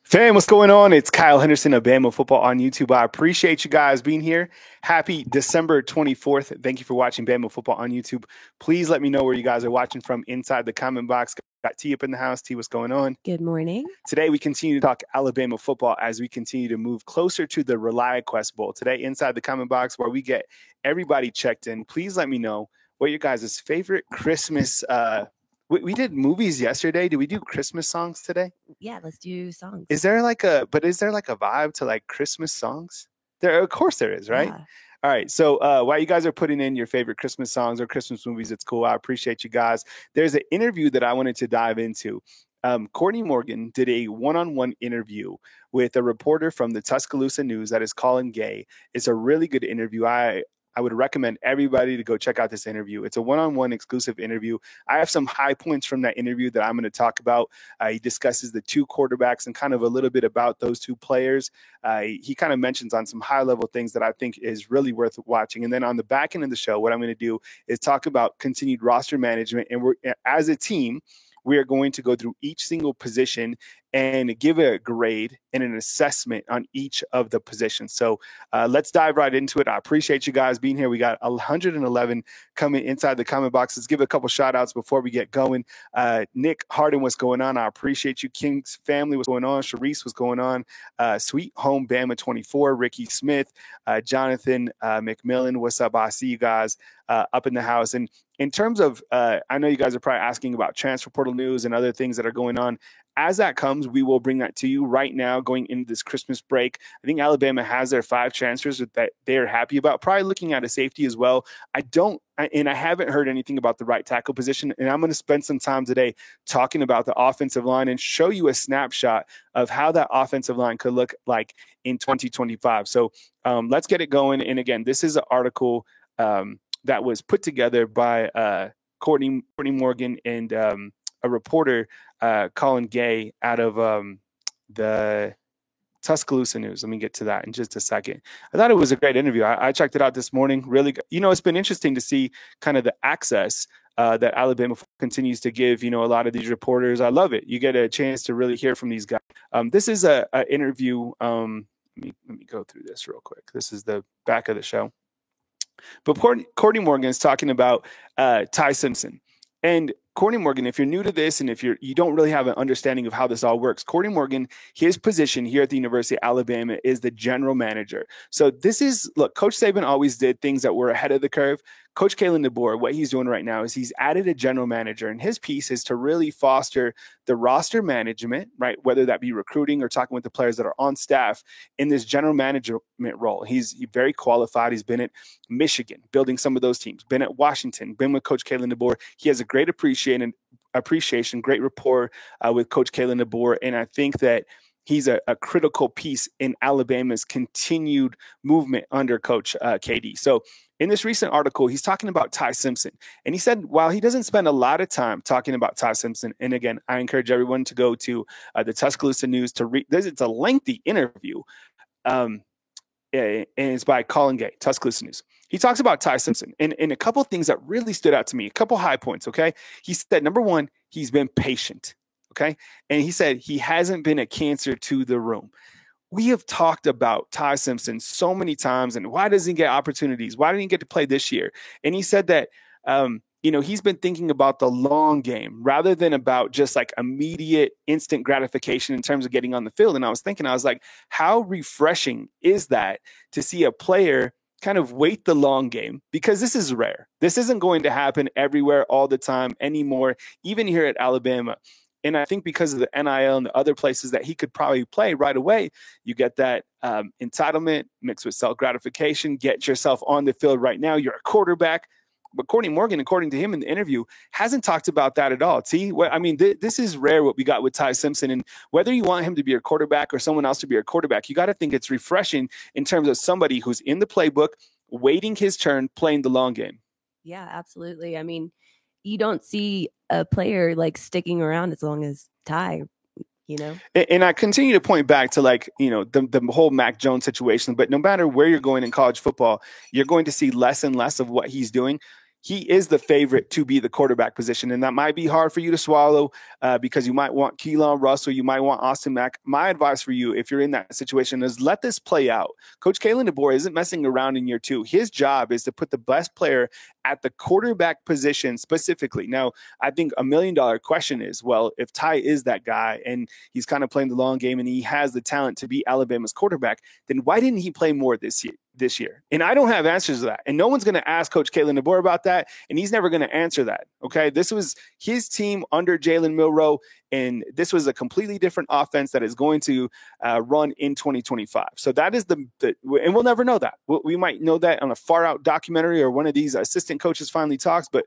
Fam, what's going on? It's Kyle Henderson of Bama Football on YouTube. I appreciate you guys being here. Happy December 24th. Thank you for watching Bama Football on YouTube. Please let me know where you guys are watching from inside the comment box. Got T up in the house. T, what's going on? Good morning. Today, we continue to talk Alabama football as we continue to move closer to the ReliaQuest Bowl. Today, inside the comment box where we get everybody checked in, please let me know what your guys' favorite Christmas we did movies yesterday. Did we do Christmas songs today? Yeah, let's do songs. Is there like a vibe to like Christmas songs? There, of course there is, right? Yeah. All right. So while you guys are putting in your favorite Christmas songs or Christmas movies, it's cool. I appreciate you guys. There's an interview that I wanted to dive into. Courtney Morgan did a one-on-one interview with a reporter from the Tuscaloosa News that is Colin Gay. It's a really good interview. I would recommend everybody to go check out this interview. It's a one-on-one exclusive interview. I have some high points from that interview that I'm going to talk about. He discusses the two quarterbacks and kind of a little bit about those two players. He kind of mentions on some high-level things that I think is really worth watching. And then on the back end of the show, what I'm going to do is talk about continued roster management. And we're, as a team, we are going to go through each single position and give a grade and an assessment on each of the positions. So let's dive right into it. I appreciate you guys being here. We got 111 coming inside the comment box. Let's give a couple shout outs before we get going. Nick Harden, what's going on? I appreciate you. King's family, what's going on? Sharice, what's going on? Sweet Home Bama 24, Ricky Smith, Jonathan McMillan, what's up? I see you guys up in the house. And in terms of, I know you guys are probably asking about transfer portal news and other things that are going on. As that comes, we will bring that to you right now going into this Christmas break. I think Alabama has their 5 transfers that they are happy about, probably looking at a safety as well. I haven't heard anything about the right tackle position, and I'm going to spend some time today talking about the offensive line and show you a snapshot of how that offensive line could look like in 2025. So let's get it going. And again, this is an article that was put together by Courtney Morgan and a reporter, Colin Gay, out of the Tuscaloosa News. Let me get to that in just a second. I thought it was a great interview. I checked it out this morning. Really, it's been interesting to see kind of the access that Alabama continues to give, a lot of these reporters. I love it. You get a chance to really hear from these guys. This is an interview. Let me go through this real quick. This is the back of the show. But Courtney Morgan is talking about Ty Simpson. And Courtney Morgan, if you're new to this and if you don't really have an understanding of how this all works, Courtney Morgan, his position here at the University of Alabama is the general manager. So Coach Saban always did things that were ahead of the curve. Coach Kalen DeBoer, what he's doing right now is he's added a general manager, and his piece is to really foster the roster management, right? Whether that be recruiting or talking with the players that are on staff in this general management role. He's very qualified. He's been at Michigan, building some of those teams, been at Washington, been with Coach Kalen DeBoer. He has a great appreciation, great rapport with Coach Kalen DeBoer. And I think that he's a critical piece in Alabama's continued movement under Coach KD. So in this recent article, he's talking about Ty Simpson. And he said, while he doesn't spend a lot of time talking about Ty Simpson, and again, I encourage everyone to go to the Tuscaloosa News to read. It's a lengthy interview. And it's by Colin Gay, Tuscaloosa News. He talks about Ty Simpson and a couple of things that really stood out to me, a couple high points, okay? He said, number one, he's been patient, okay? And he said he hasn't been a cancer to the room. We have talked about Ty Simpson so many times, and why doesn't he get opportunities? Why didn't he get to play this year? And he said that, he's been thinking about the long game rather than about just like immediate instant gratification in terms of getting on the field. And I was like, how refreshing is that to see a player kind of wait the long game? Because this is rare. This isn't going to happen everywhere all the time anymore, even here at Alabama. And I think because of the NIL and the other places that he could probably play right away, you get that entitlement mixed with self-gratification. Get yourself on the field right now. You're a quarterback. But Courtney Morgan, according to him in the interview, hasn't talked about that at all. See, this is rare what we got with Ty Simpson. And whether you want him to be your quarterback or someone else to be your quarterback, you got to think it's refreshing in terms of somebody who's in the playbook, waiting his turn, playing the long game. Yeah, absolutely. I mean, you don't see a player like sticking around as long as Ty, And I continue to point back to the whole Mac Jones situation. But no matter where you're going in college football, you're going to see less and less of what he's doing. he is the favorite to be the quarterback position. And that might be hard for you to swallow because you might want Keelan Russell, you might want Austin Mack. My advice for you, if you're in that situation, is let this play out. Coach Kalen DeBoer isn't messing around in year 2. His job is to put the best player at the quarterback position specifically. Now, I think $1 million question is, well, if Ty is that guy and he's kind of playing the long game and he has the talent to be Alabama's quarterback, then why didn't he play more this year? And I don't have answers to that. And no one's going to ask Coach Kalen DeBoer about that. And he's never going to answer that. Okay. This was his team under Jalen Milroe. And this was a completely different offense that is going to run in 2025. So that is and we'll never know that. We might know that on a far out documentary or one of these assistant coaches finally talks, but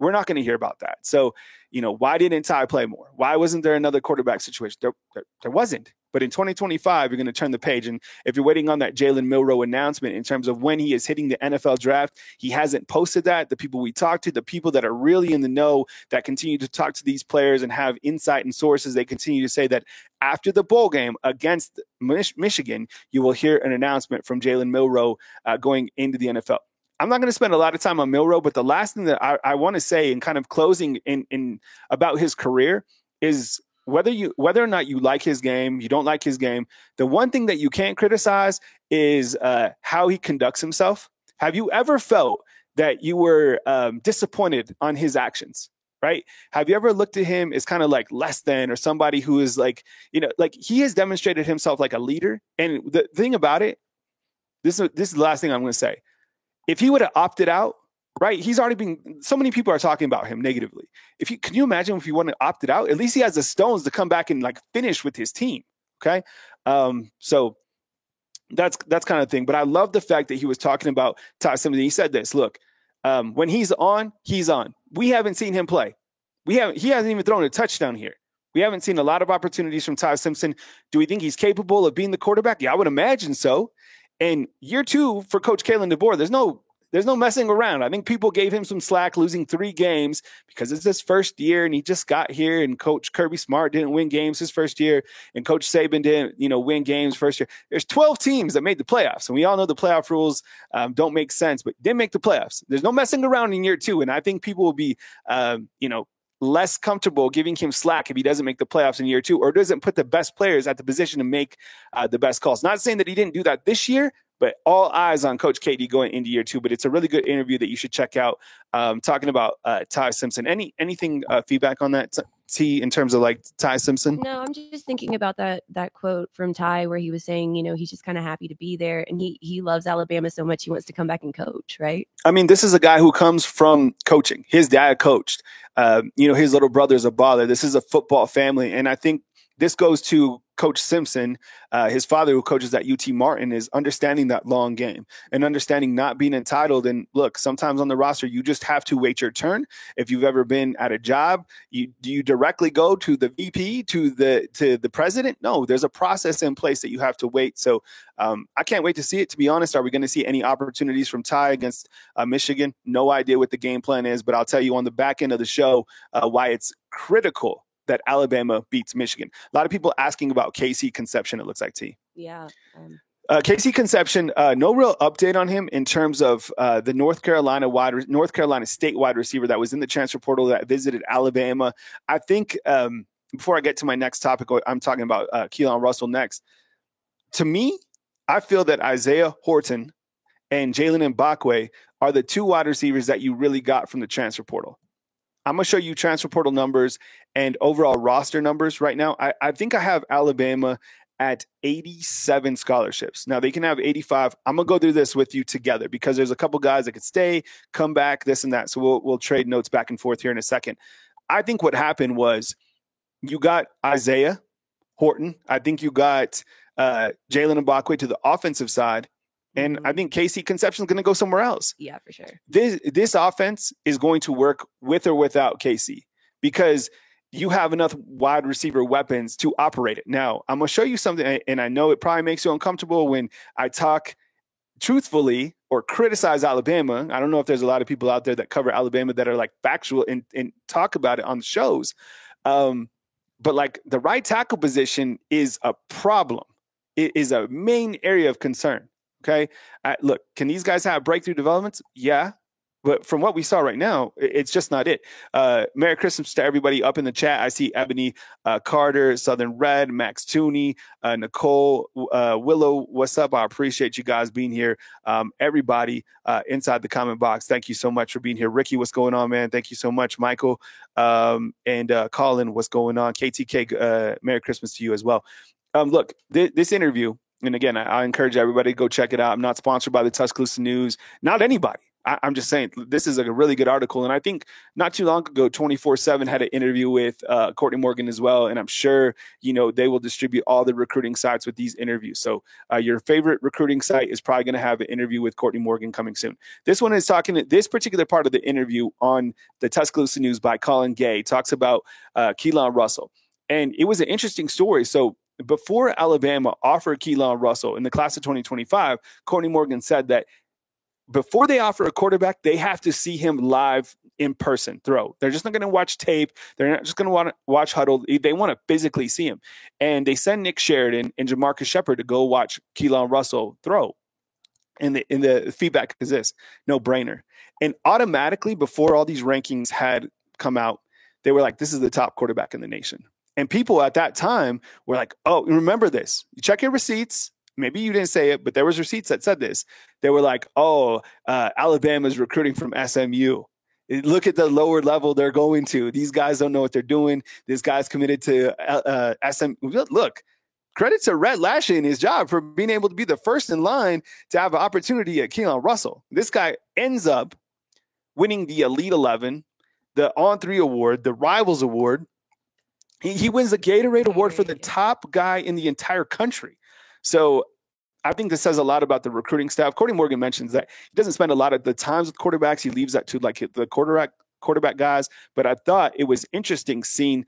we're not going to hear about that. So, why didn't Ty play more? Why wasn't there another quarterback situation? There wasn't. But in 2025, you're going to turn the page. And if you're waiting on that Jalen Milroe announcement in terms of when he is hitting the NFL draft, he hasn't posted that. The people we talk to, the people that are really in the know that continue to talk to these players and have insight and sources, they continue to say that after the bowl game against Michigan, you will hear an announcement from Jalen Milroe going into the NFL. I'm not going to spend a lot of time on Milroe, but the last thing that I want to say in kind of closing in about his career is whether or not you like his game, you don't like his game, the one thing that you can't criticize is how he conducts himself. Have you ever felt that you were disappointed on his actions? Right? Have you ever looked at him as kind of like less than or somebody who is like, like he has demonstrated himself like a leader. And the thing about it, this is the last thing I'm going to say. If he would have opted out, right? He's already been, so many people are talking about him negatively. Can you imagine if he wouldn't have opted out? At least he has the stones to come back and like finish with his team. Okay. So that's kind of thing. But I love the fact that he was talking about Ty Simpson. He said this, look, when he's on, he's on. We haven't seen him play. He hasn't even thrown a touchdown here. We haven't seen a lot of opportunities from Ty Simpson. Do we think he's capable of being the quarterback? Yeah, I would imagine so. And year 2 for Coach Kalen DeBoer, there's no messing around. I think people gave him some slack losing 3 games because it's his first year and he just got here, and Coach Kirby Smart didn't win games his first year and Coach Saban didn't, win games first year. There's 12 teams that made the playoffs, and we all know the playoff rules don't make sense, but didn't make the playoffs. There's no messing around in year 2, and I think people will be, less comfortable giving him slack if he doesn't make the playoffs in year 2 or doesn't put the best players at the position to make the best calls. Not saying that he didn't do that this year, but all eyes on Coach KD going into year 2. But it's a really good interview that you should check out, talking about Ty Simpson. Anything feedback on that, T, in terms of like Ty Simpson? No, I'm just thinking about that quote from Ty where he was saying, he's just kind of happy to be there, and he loves Alabama so much he wants to come back and coach, right? I mean, this is a guy who comes from coaching. His dad coached. His little brother's a baller. This is a football family, and I think this goes to Coach Simpson, his father who coaches at UT Martin, is understanding that long game and understanding not being entitled. And look, sometimes on the roster, you just have to wait your turn. If you've ever been at a job, do you directly go to the VP, to the president? No, there's a process in place that you have to wait. So I can't wait to see it, to be honest. Are we going to see any opportunities from Ty against Michigan? No idea what the game plan is, but I'll tell you on the back end of the show why it's critical that Alabama beats Michigan. A lot of people asking about Casey Conception, it looks like, T. Yeah. Casey Conception, no real update on him in terms of the North Carolina State wide receiver that was in the transfer portal that visited Alabama. I think before I get to my next topic, I'm talking about Keelan Russell next. To me, I feel that Isaiah Horton and Jalen Mbakwe are the 2 wide receivers that you really got from the transfer portal. I'm going to show you transfer portal numbers and overall roster numbers right now. I think I have Alabama at 87 scholarships. Now, they can have 85. I'm going to go through this with you together because there's a couple guys that could stay, come back, this and that. So we'll trade notes back and forth here in a second. I think what happened was you got Isaiah Horton. I think you got Jalen Mbakwe to the offensive side. And I think Casey Conception is going to go somewhere else. Yeah, for sure. This offense is going to work with or without Casey because you have enough wide receiver weapons to operate it. Now, I'm going to show you something, and I know it probably makes you uncomfortable when I talk truthfully or criticize Alabama. I don't know if there's a lot of people out there that cover Alabama that are like factual and talk about it on the shows. But like the right tackle position is a problem. It is a main area of concern. Okay. Look, can these guys have breakthrough developments? Yeah. But from what we saw right now, it's just not it. Merry Christmas to everybody up in the chat. I see Ebony Carter, Southern Red, Max Tooney, Nicole, Willow. What's up? I appreciate you guys being here. Everybody inside the comment box, thank you so much for being here. Ricky, what's going on, man? Thank you so much. Michael and Colin, what's going on? KTK, Merry Christmas to you as well. Look, this interview, and again, I encourage everybody to go check it out. I'm not sponsored by the Tuscaloosa News, not anybody. I'm just saying this is a really good article. And I think not too long ago, 24/7 had an interview with Courtney Morgan as well. And I'm sure, they will distribute all the recruiting sites with these interviews. So your favorite recruiting site is probably going to have an interview with Courtney Morgan coming soon. This one is talking, this particular part of the interview on the Tuscaloosa News by Colin Gay talks about Keelan Russell. And it was an interesting story. So before Alabama offered Keelan Russell in the class of 2025, Courtney Morgan said that before they offer a quarterback, they have to see him live in person throw. They're just not going to watch tape. They're not just going to want to watch huddle. They want to physically see him. And they send Nick Sheridan and Jamarcus Shepard to go watch Keelan Russell throw. And the feedback is this: no brainer. And automatically, before all these rankings had come out, they were like, this is the top quarterback in the nation. And people at that time were like, oh, remember this. You check your receipts. Maybe you didn't say it, but there was receipts that said this. They were like, oh, Alabama's recruiting from SMU. Look at the lower level they're going to. These guys don't know what they're doing. This guy's committed to SMU. Look, credit to Rhett Lashlee and his job for being able to be the first in line to have an opportunity at Keelan Russell. This guy ends up winning the Elite 11, the On3 Award, the Rivals Award. He wins the Gatorade Award for the top guy in the entire country. So I think this says a lot about the recruiting staff. Courtney Morgan mentions that he doesn't spend a lot of the times with quarterbacks. He leaves that to like the quarterback guys. But I thought it was interesting seeing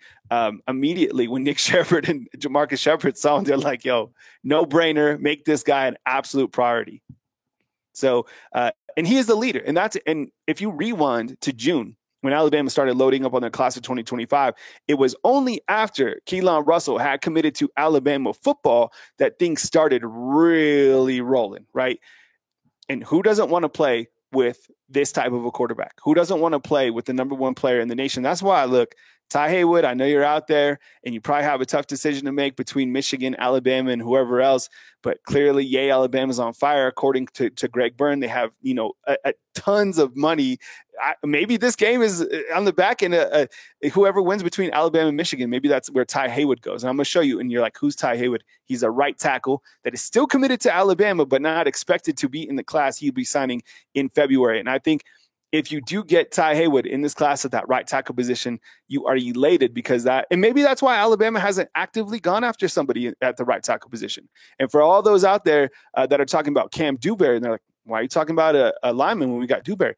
immediately when Nick Shepard and Jamarcus Shepard saw him, they're like, yo, no brainer, make this guy an absolute priority. So, and he is the leader. And if you rewind to June, when Alabama started loading up on their class of 2025, it was only after Keelan Russell had committed to Alabama football that things started really rolling, right? And who doesn't want to play with this type of a quarterback? Who doesn't want to play with the number one player in the nation? That's why, look, Ty Haywood, I know you're out there and you probably have a tough decision to make between Michigan, Alabama, and whoever else. But clearly, yay, Alabama's on fire. According to Greg Byrne, they have, tons of money. Maybe this game is on the back end. Whoever wins between Alabama and Michigan, maybe that's where Ty Haywood goes. And I'm going to show you. And you're like, who's Ty Haywood? He's a right tackle that is still committed to Alabama, but not expected to be in the class he'll be signing in February. And I think if you do get Ty Haywood in this class at that right tackle position, you are elated because and maybe that's why Alabama hasn't actively gone after somebody at the right tackle position. And for all those out there that are talking about Cam Dewberry, and they're like, why are you talking about a lineman when we got Dewberry?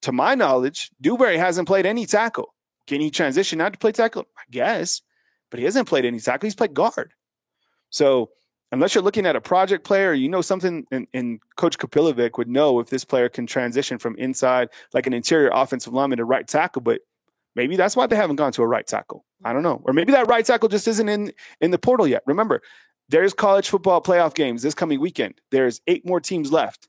To my knowledge, Dewberry hasn't played any tackle. Can he transition out to play tackle? I guess, but he hasn't played any tackle. He's played guard. So unless you're looking at a project player, something, and Coach Kapilovic would know if this player can transition from inside, like an interior offensive lineman, to right tackle. But maybe that's why they haven't gone to a right tackle. I don't know. Or maybe that right tackle just isn't in the portal yet. Remember, there's college football playoff games this coming weekend. There's 8 more teams left.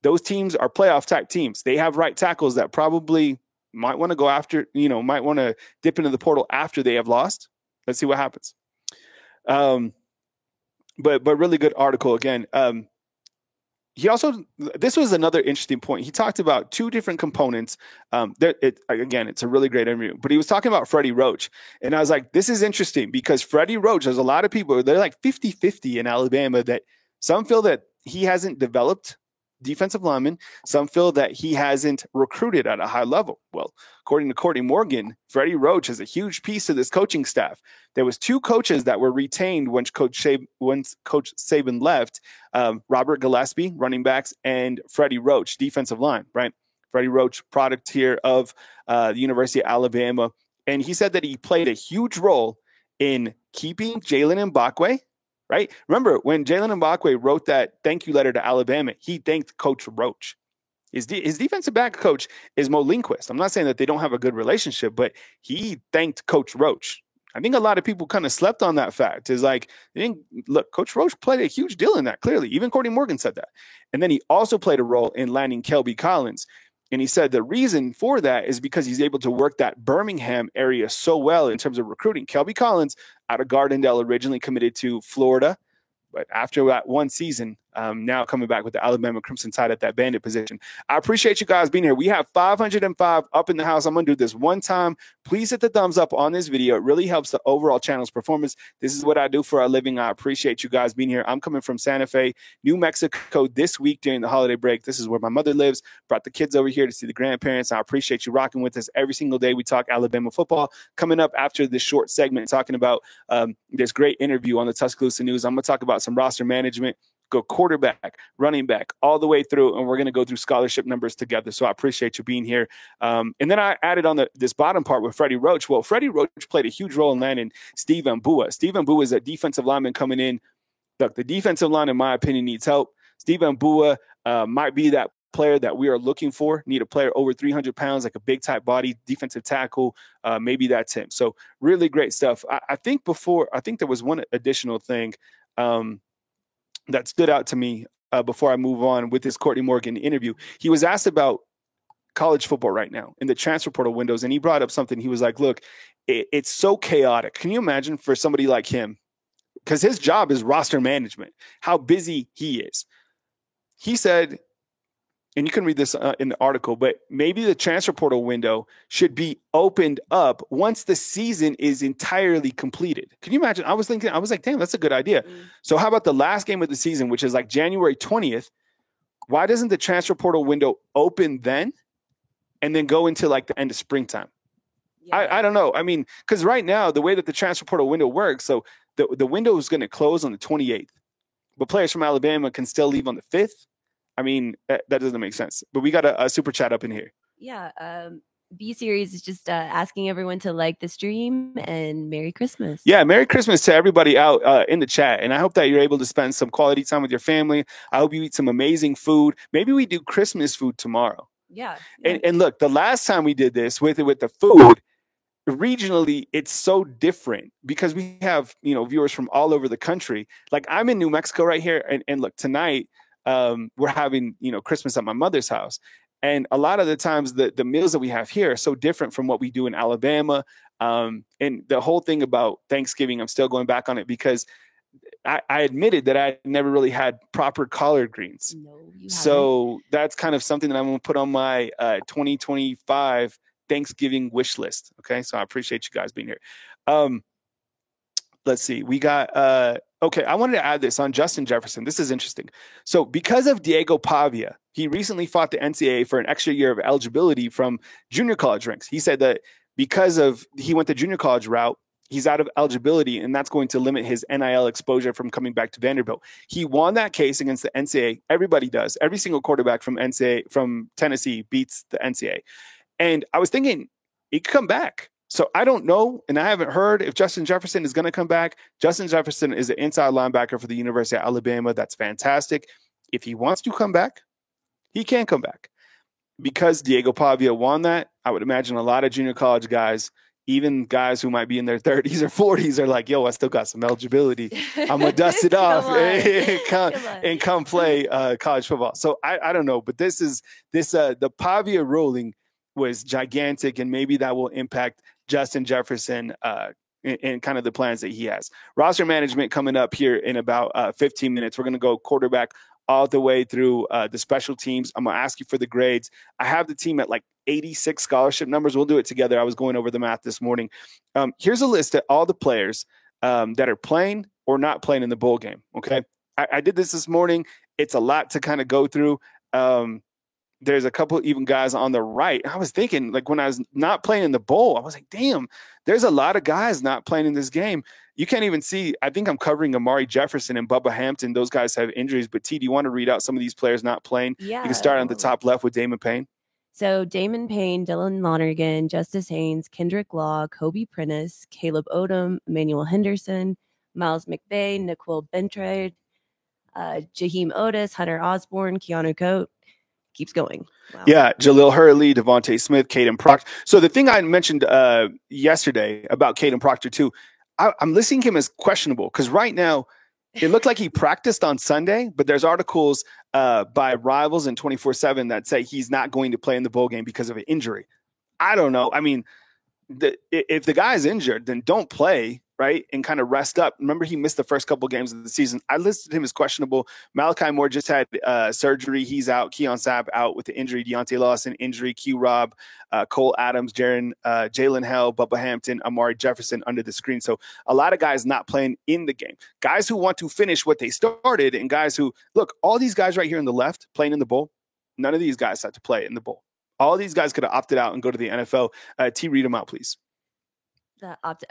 Those teams are playoff type teams. They have right tackles that probably might want to go after, might want to dip into the portal after they have lost. Let's see what happens. But really good article again. This was another interesting point. He talked about 2 different components. It's a really great interview, but he was talking about Freddie Roach. And I was like, this is interesting because Freddie Roach, there's a lot of people, they're like 50-50 in Alabama that some feel that he hasn't developed defensive lineman. Some feel that he hasn't recruited at a high level. Well, according to Courtney Morgan, Freddie Roach is a huge piece of this coaching staff. There was 2 coaches that were retained once Coach Saban left, Robert Gillespie, running backs, and Freddie Roach, defensive line, right? Freddie Roach, product here of the University of Alabama. And he said that he played a huge role in keeping Jalen Mbakwe, right? Remember, when Jalen Mbakwe wrote that thank you letter to Alabama, he thanked Coach Roach. His defensive back coach is Mo Lindquist. I'm not saying that they don't have a good relationship, but he thanked Coach Roach. I think a lot of people kind of slept on that fact. Is like, look, Coach Roach played a huge deal in that, clearly. Even Courtney Morgan said that. And then he also played a role in landing Kelby Collins. And he said the reason for that is because he's able to work that Birmingham area so well in terms of recruiting. Kelby Collins out of Gardendale, originally committed to Florida, but after that one season, now coming back with the Alabama Crimson Tide at that bandit position. I appreciate you guys being here. We have 505 up in the house. I'm going to do this one time. Please hit the thumbs up on this video. It really helps the overall channel's performance. This is what I do for a living. I appreciate you guys being here. I'm coming from Santa Fe, New Mexico this week during the holiday break. This is where my mother lives. Brought the kids over here to see the grandparents. I appreciate you rocking with us every single day. We talk Alabama football. Coming up after this short segment, talking about this great interview on the Tuscaloosa News. I'm going to talk about some roster management, go quarterback, running back, all the way through, and we're going to go through scholarship numbers together. So I appreciate you being here. And then I added on this bottom part with Freddie Roach. Well, Freddie Roach played a huge role in landing Steve Mbua. Steve Mbua is a defensive lineman coming in. Look, the defensive line, in my opinion, needs help. Steve Mbua might be that player that we are looking for. Need a player over 300 pounds, like a big type body, defensive tackle. Maybe that's him. So really great stuff. I think there was one additional thing that stood out to me before I move on with this Courtney Morgan interview. He was asked about college football right now in the transfer portal windows, and he brought up something. He was like, look, it's so chaotic. Can you imagine for somebody like him, because his job is roster management, how busy he is? He said, and you can read this in the article, but maybe the transfer portal window should be opened up once the season is entirely completed. Can you imagine? I was like, damn, that's a good idea. So how about the last game of the season, which is like January 20th? Why doesn't the transfer portal window open then and then go into like the end of springtime? Yeah. I don't know. I mean, because right now, the way that the transfer portal window works, so the window is going to close on the 28th, but players from Alabama can still leave on the 5th. I mean, that doesn't make sense. But we got a super chat up in here. Yeah. B-Series is just asking everyone to like the stream and Merry Christmas. Yeah, Merry Christmas to everybody out in the chat. And I hope that you're able to spend some quality time with your family. I hope you eat some amazing food. Maybe we do Christmas food tomorrow. Yeah. And look, the last time we did this with the food, regionally, it's so different because we have, viewers from all over the country. Like I'm in New Mexico right here. And look, tonight, we're having, Christmas at my mother's house. And a lot of the times the meals that we have here are so different from what we do in Alabama. And the whole thing about Thanksgiving, I'm still going back on it because I admitted that I never really had proper collard greens. No, so that's kind of something that I'm going to put on my 2025 Thanksgiving wish list. Okay. So I appreciate you guys being here. Let's see. We got, okay, I wanted to add this on Justin Jefferson. This is interesting. So because of Diego Pavia, he recently fought the NCAA for an extra year of eligibility from junior college ranks. He said that because he went the junior college route, he's out of eligibility, and that's going to limit his NIL exposure from coming back to Vanderbilt. He won that case against the NCAA. Everybody does. Every single quarterback from Tennessee beats the NCAA. And I was thinking he could come back. So I don't know, and I haven't heard if Justin Jefferson is going to come back. Justin Jefferson is an inside linebacker for the University of Alabama. That's fantastic. If he wants to come back, he can come back. Because Diego Pavia won that, I would imagine a lot of junior college guys, even guys who might be in their 30s or 40s, are like, yo, I still got some eligibility. I'm going to dust it off and come play college football. So I don't know, but the Pavia ruling was gigantic, and maybe that will impact Justin Jefferson and kind of the plans that he has. Roster management coming up here in about 15 minutes. We're going to go quarterback all the way through the special teams. I'm going to ask you for the grades. I have the team at like 86 scholarship numbers. We'll do it together. I was going over the math this morning. Here's a list of all the players that are playing or not playing in the bowl game. Okay. I did this morning. It's a lot to kind of go through. There's a couple even guys on the right. I was thinking, like, when I was not playing in the bowl, I was like, damn, there's a lot of guys not playing in this game. You can't even see. I think I'm covering Amari Jefferson and Bubba Hampton. Those guys have injuries. But T, do you want to read out some of these players not playing? Yeah. You can start on the top left with Damon Payne. So Damon Payne, Dylan Lonergan, Justice Haynes, Kendrick Law, Kobe Prentice, Caleb Odom, Emmanuel Henderson, Miles McVay, Nicole Bentrade, Jaheim Otis, Hunter Osborne, Keanu Coate. Keeps going. Wow. Yeah, Jalil Hurley, Devontae Smith, Caden Proctor. So the thing I mentioned yesterday about Caden Proctor too, I'm listing him as questionable because right now It looked like he practiced on Sunday, but there's articles by Rivals and 24/7 that say he's not going to play in the bowl game because of an injury. I don't know. I mean, if the guy's injured, then don't play, right? And kind of rest up. Remember, he missed the first couple of games of the season. I listed him as questionable. Malachi Moore just had surgery. He's out. Keon Sapp out with the injury. Deontay Lawson injury. Q Rob, Cole Adams, Jalen Hell, Bubba Hampton, Amari Jefferson under the screen. So a lot of guys not playing in the game. Guys who want to finish what they started, and guys who, look, all these guys right here in the left playing in the bowl, none of these guys had to play in the bowl. All these guys could have opted out and go to the NFL. T, read them out, please.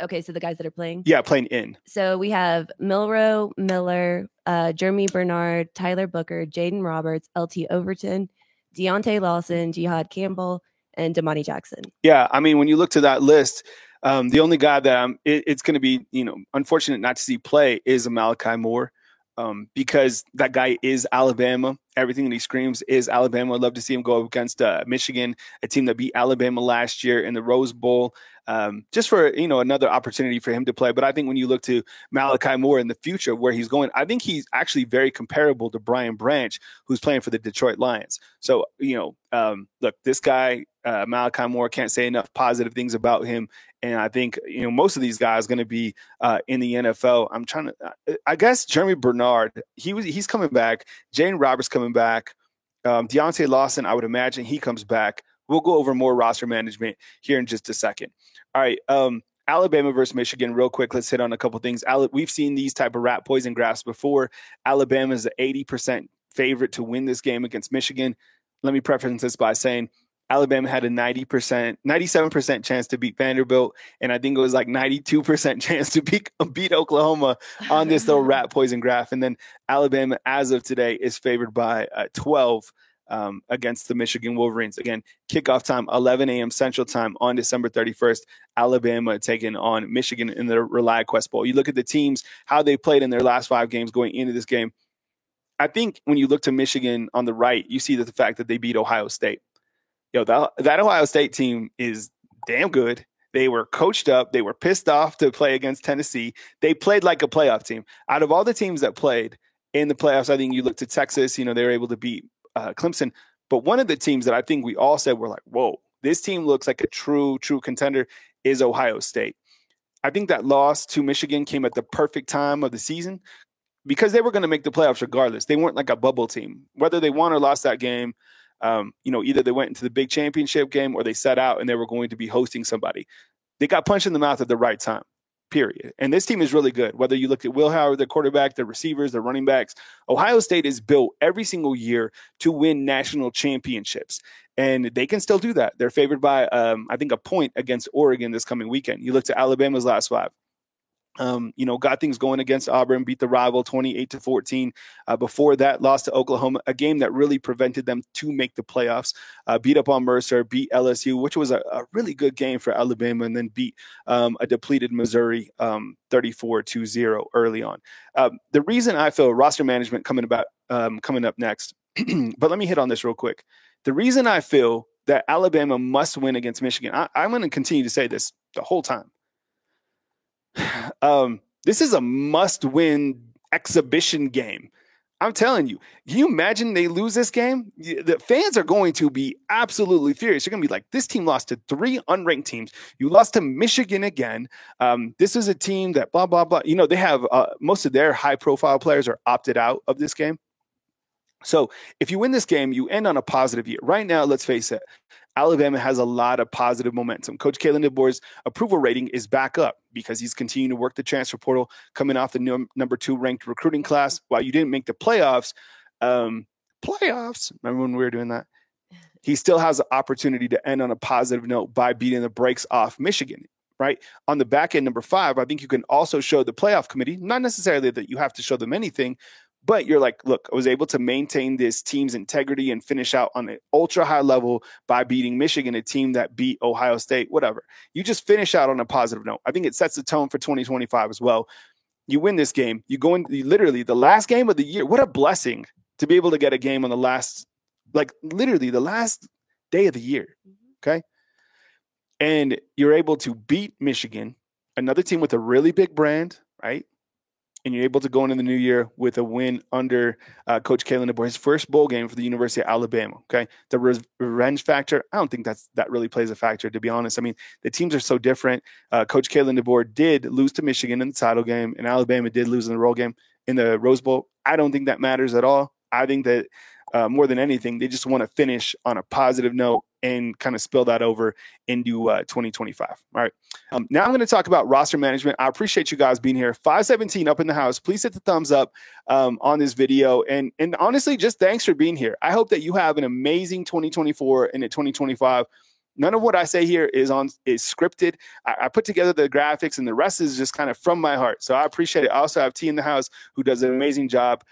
Okay, so the guys that are playing? Yeah, playing in. So we have Milroe, Miller, Jeremy Bernard, Tyler Booker, Jaden Roberts, LT Overton, Deontay Lawson, Jihad Campbell, and Damani Jackson. Yeah, I mean, when you look to that list, the only guy that it's going to be, unfortunate not to see play is Malachi Moore. Because that guy is Alabama. Everything that he screams is Alabama. I'd love to see him go up against Michigan, a team that beat Alabama last year in the Rose Bowl, just for, another opportunity for him to play. But I think when you look to Malachi Moore in the future, where he's going, I think he's actually very comparable to Brian Branch, who's playing for the Detroit Lions. So, look, this guy, Malachi Moore, can't say enough positive things about him. And I think, most of these guys are going to be in the NFL. I guess Jeremy Bernard, he's coming back. Jane Roberts coming back. Deontay Lawson, I would imagine he comes back. We'll go over more roster management here in just a second. All right. Alabama versus Michigan, real quick. Let's hit on a couple things. We've seen these type of rat poison graphs before. Alabama is an 80% favorite to win this game against Michigan. Let me preface this by saying Alabama had a 97% chance to beat Vanderbilt, and I think it was like 92% chance to beat Oklahoma on this little rat poison graph. And then Alabama, as of today, is favored by 12 against the Michigan Wolverines. Again, kickoff time, 11 a.m. Central Time on December 31st. Alabama taking on Michigan in the ReliaQuest Bowl. You look at the teams, how they played in their last 5 games going into this game. I think when you look to Michigan on the right, you see that the fact that they beat Ohio State. That Ohio State team is damn good. They were coached up. They were pissed off to play against Tennessee. They played like a playoff team. Out of all the teams that played in the playoffs, I think you look to Texas, they were able to beat Clemson. But one of the teams that I think we all said were like, whoa, this team looks like a true contender is Ohio State. I think that loss to Michigan came at the perfect time of the season because they were going to make the playoffs regardless. They weren't like a bubble team. Whether they won or lost that game, either they went into the big championship game or they set out and they were going to be hosting somebody. They got punched in the mouth at the right time, period. And this team is really good. Whether you look at Will Howard, the quarterback, the receivers, the running backs, Ohio State is built every single year to win national championships. And they can still do that. They're favored by, I think, a point against Oregon this coming weekend. You look to Alabama's last 5. Got things going against Auburn, beat the rival 28-14. Before that, lost to Oklahoma, a game that really prevented them to make the playoffs. Beat up on Mercer, beat LSU, which was a really good game for Alabama, and then beat a depleted Missouri 34-0 early on. The reason I feel roster management coming up next, but let me hit on this real quick. The reason I feel that Alabama must win against Michigan, I'm going to continue to say this the whole time. This is a must-win exhibition game. I'm telling you. Can you imagine they lose this game? The fans are going to be absolutely furious. You're going to be like, this team lost to 3 unranked teams. You lost to Michigan again. This is a team that blah, blah, blah. They have most of their high-profile players are opted out of this game. So if you win this game, you end on a positive year. Right now, let's face it, Alabama has a lot of positive momentum. Coach Kalen DeBoer's approval rating is back up because he's continuing to work the transfer portal, coming off the number 2 ranked recruiting class. While you didn't make the playoffs, remember when we were doing that? He still has the opportunity to end on a positive note by beating the brakes off Michigan, right? On the back end, number 5, I think you can also show the playoff committee, not necessarily that you have to show them anything, but you're like, look, I was able to maintain this team's integrity and finish out on an ultra high level by beating Michigan, a team that beat Ohio State, whatever. You just finish out on a positive note. I think it sets the tone for 2025 as well. You win this game. You go in literally the last game of the year. What a blessing to be able to get a game on the last day of the year. Okay. And you're able to beat Michigan, another team with a really big brand, right? and you're able to go into the new year with a win under Coach Kalen DeBoer, his first bowl game for the University of Alabama. Okay, the revenge factor, I don't think that really plays a factor, to be honest. I mean, the teams are so different. Coach Kalen DeBoer did lose to Michigan in the title game, and Alabama did lose in the Rose Bowl. I don't think that matters at all. I think that more than anything, they just want to finish on a positive note and kind of spill that over into 2025. All right. Now I'm going to talk about roster management. I appreciate you guys being here. 517 up in the house. Please hit the thumbs up on this video. And honestly, just thanks for being here. I hope that you have an amazing 2024 and 2025. None of what I say here is scripted. I put together the graphics, and the rest is just kind of from my heart. So I appreciate it. I also have T in the house, who does an amazing job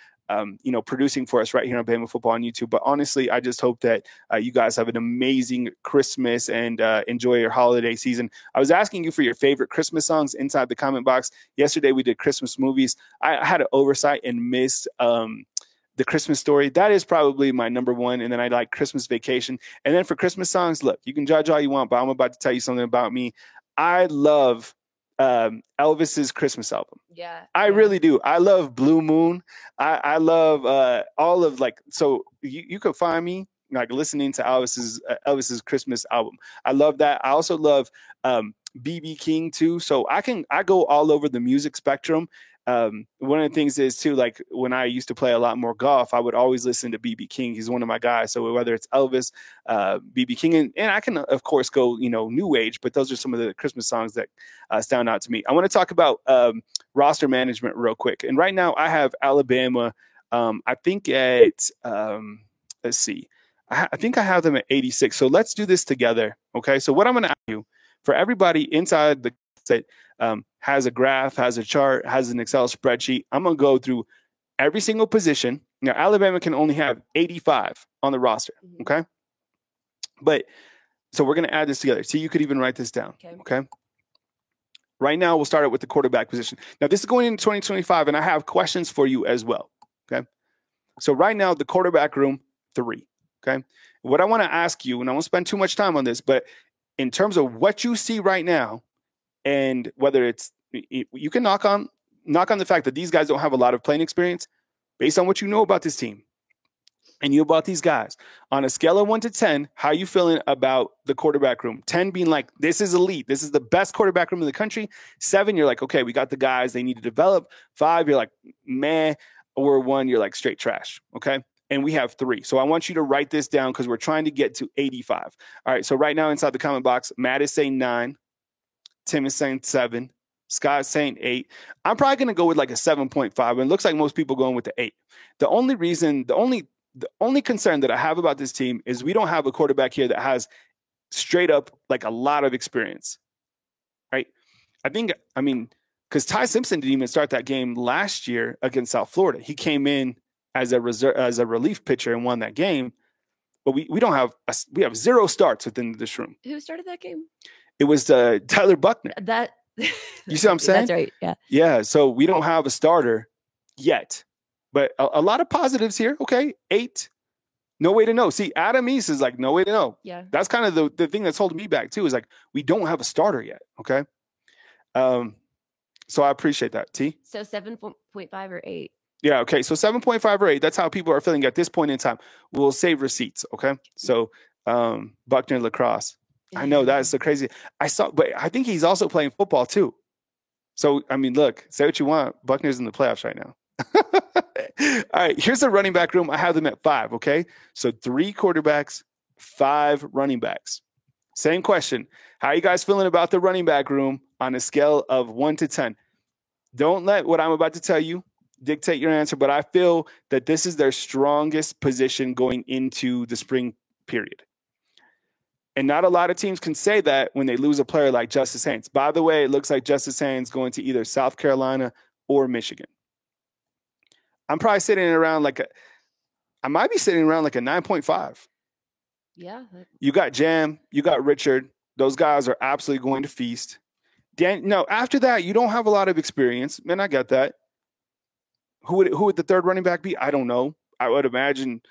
producing for us right here on Bama Football on YouTube. But honestly, I just hope that you guys have an amazing Christmas and enjoy your holiday season. I was asking you for your favorite Christmas songs inside the comment box. Yesterday, we did Christmas movies. I had an oversight and missed The Christmas Story. That is probably my number one. And then I like Christmas Vacation. And then for Christmas songs, look, you can judge all you want, but I'm about to tell you something about me. I love Elvis's Christmas album. Yeah. I really do. I love Blue Moon. I love all of so you could find me like listening to Elvis's Christmas album. I love that. I also love BB King too. So I go all over the music spectrum. One of the things is too, like when I used to play a lot more golf, I would always listen to BB King. He's one of my guys. So whether it's Elvis, BB King, and I can of course go, new age, but those are some of the Christmas songs that stand out to me. I want to talk about roster management real quick. And right now I have Alabama. I think at, let's see, I think I have them at 86. So let's do this together. Okay. So what I'm going to ask you for everybody inside the that has a graph, has a chart, has an Excel spreadsheet. I'm going to go through every single position. Now, Alabama can only have 85 on the roster, okay? But so we're going to add this together. See, you could even write this down, okay? Right now, we'll start out with the quarterback position. Now, this is going into 2025, and I have questions for you as well, okay? So right now, the quarterback room, 3, okay? What I want to ask you, and I won't spend too much time on this, but in terms of what you see right now, and whether it's, you can knock on the fact that these guys don't have a lot of playing experience based on what you know about this team and you about these guys. On a scale of 1 to 10, how are you feeling about the quarterback room? 10 being like, this is elite. This is the best quarterback room in the country. 7, you're like, okay, we got the guys they need to develop. 5, you're like, meh. Or 1, you're like straight trash. Okay. And we have 3. So I want you to write this down because we're trying to get to 85. All right. So right now inside the comment box, Matt is saying 9. Tim is saying 7. Scott's saying 8. I'm probably going to go with like a 7.5. And it looks like most people going with the 8. The only concern that I have about this team is we don't have a quarterback here that has straight up like a lot of experience, right? Because Ty Simpson didn't even start that game last year against South Florida. He came in as a relief pitcher and won that game. But we have 0 starts within this room. Who started that game? It was Tyler Buckner. You see what I'm saying? That's right. Yeah. Yeah. So we don't have a starter yet, but a lot of positives here. Okay. 8. No way to know. See, Adam East is like, no way to know. Yeah. That's kind of the thing that's holding me back too, is like, we don't have a starter yet. Okay. So I appreciate that. T. So 7.5 or 8. Yeah. Okay. So 7.5 or 8. That's how people are feeling at this point in time. We'll save receipts. Okay. So Buckner lacrosse. I know that's so crazy. But I think he's also playing football too. So, look, say what you want. Buckner's in the playoffs right now. All right, here's the running back room. I have them at 5, okay? So 3 quarterbacks, 5 running backs. Same question. How are you guys feeling about the running back room on a scale of 1 to 10? Don't let what I'm about to tell you dictate your answer, but I feel that this is their strongest position going into the spring period. And not a lot of teams can say that when they lose a player like Justice Haynes. By the way, it looks like Justice Haynes going to either South Carolina or Michigan. I'm probably sitting around I might be sitting around like a 9.5. Yeah. You got Jam, you got Richard. Those guys are absolutely going to feast. After that, you don't have a lot of experience. Man, I get that. Who would the third running back be? I don't know. I would imagine,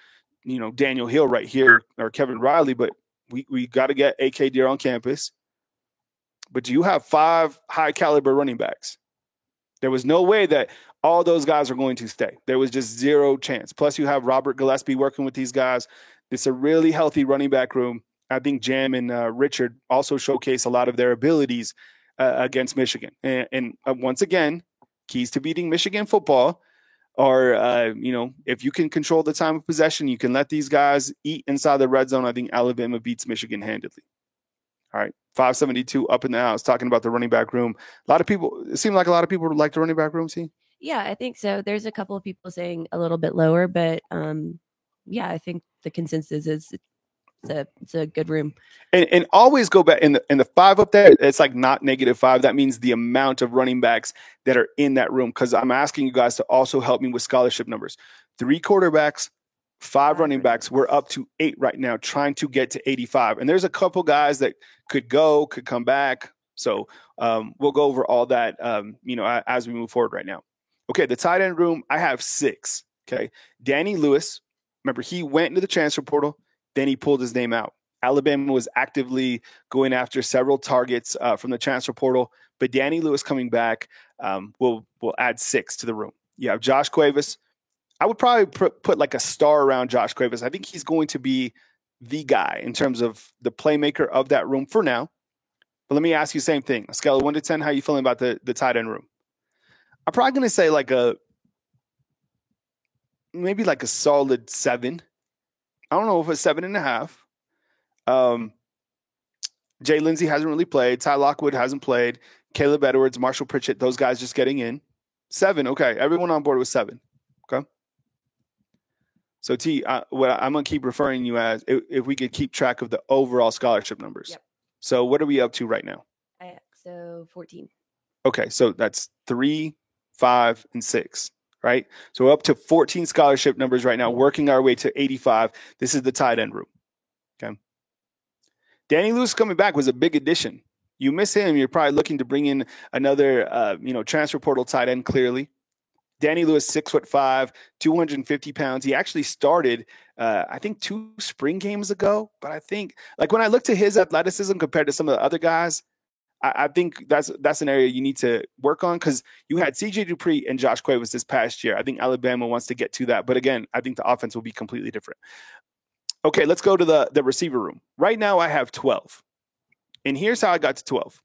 Daniel Hill right here or Kevin Riley, but we got to get AK Deer on campus. But you have 5 high caliber running backs. There was no way that all those guys are going to stay. There was just zero chance. Plus, you have Robert Gillespie working with these guys. It's a really healthy running back room. I think Jam and Richard also showcase a lot of their abilities against Michigan. And once again, keys to beating Michigan football are, if you can control the time of possession, you can let these guys eat inside the red zone. I think Alabama beats Michigan handedly. All right, 572 up in the house, talking about the running back room. It seemed like a lot of people like the running back room, see? Yeah, I think so. There's a couple of people saying a little bit lower, but yeah, I think the consensus is it's a good room. And always go back in the 5 up there. It's like not -5. That means the amount of running backs that are in that room. Because I'm asking you guys to also help me with scholarship numbers. 3 quarterbacks, 5 running backs. We're up to 8 right now, trying to get to 85. And there's a couple guys that could come back. So we'll go over all that, as we move forward right now. Okay, the tight end room, I have 6. Okay, Danny Lewis. Remember, he went into the transfer portal. Then he pulled his name out. Alabama was actively going after several targets from the transfer portal, but Danny Lewis coming back will add 6 to the room. You have Josh Cuevas. I would probably put like a star around Josh Cuevas. I think he's going to be the guy in terms of the playmaker of that room for now. But let me ask you the same thing. A scale of 1 to 10, how are you feeling about the tight end room? I'm probably going to say maybe like a solid 7. I don't know if it's 7.5. Jay Lindsey hasn't really played. Ty Lockwood hasn't played. Caleb Edwards, Marshall Pritchett, those guys just getting in. 7. Okay. Everyone on board with 7. Okay. So T, what I'm going to keep referring you as, if we could keep track of the overall scholarship numbers. Yep. So what are we up to right now? So 14. Okay. So that's 3, 5, and 6. Right? So we're up to 14 scholarship numbers right now, working our way to 85. This is the tight end room. Okay. Danny Lewis coming back was a big addition. You miss him, you're probably looking to bring in another, transfer portal tight end, clearly. Danny Lewis, 6'5", 250 pounds. He actually started, I think, 2 spring games ago. But I think, like, when I look to his athleticism compared to some of the other guys, I think that's an area you need to work on, because you had C.J. Dupree and Josh Cuevas this past year. I think Alabama wants to get to that. But again, I think the offense will be completely different. Okay, let's go to the receiver room. Right now I have 12. And here's how I got to 12.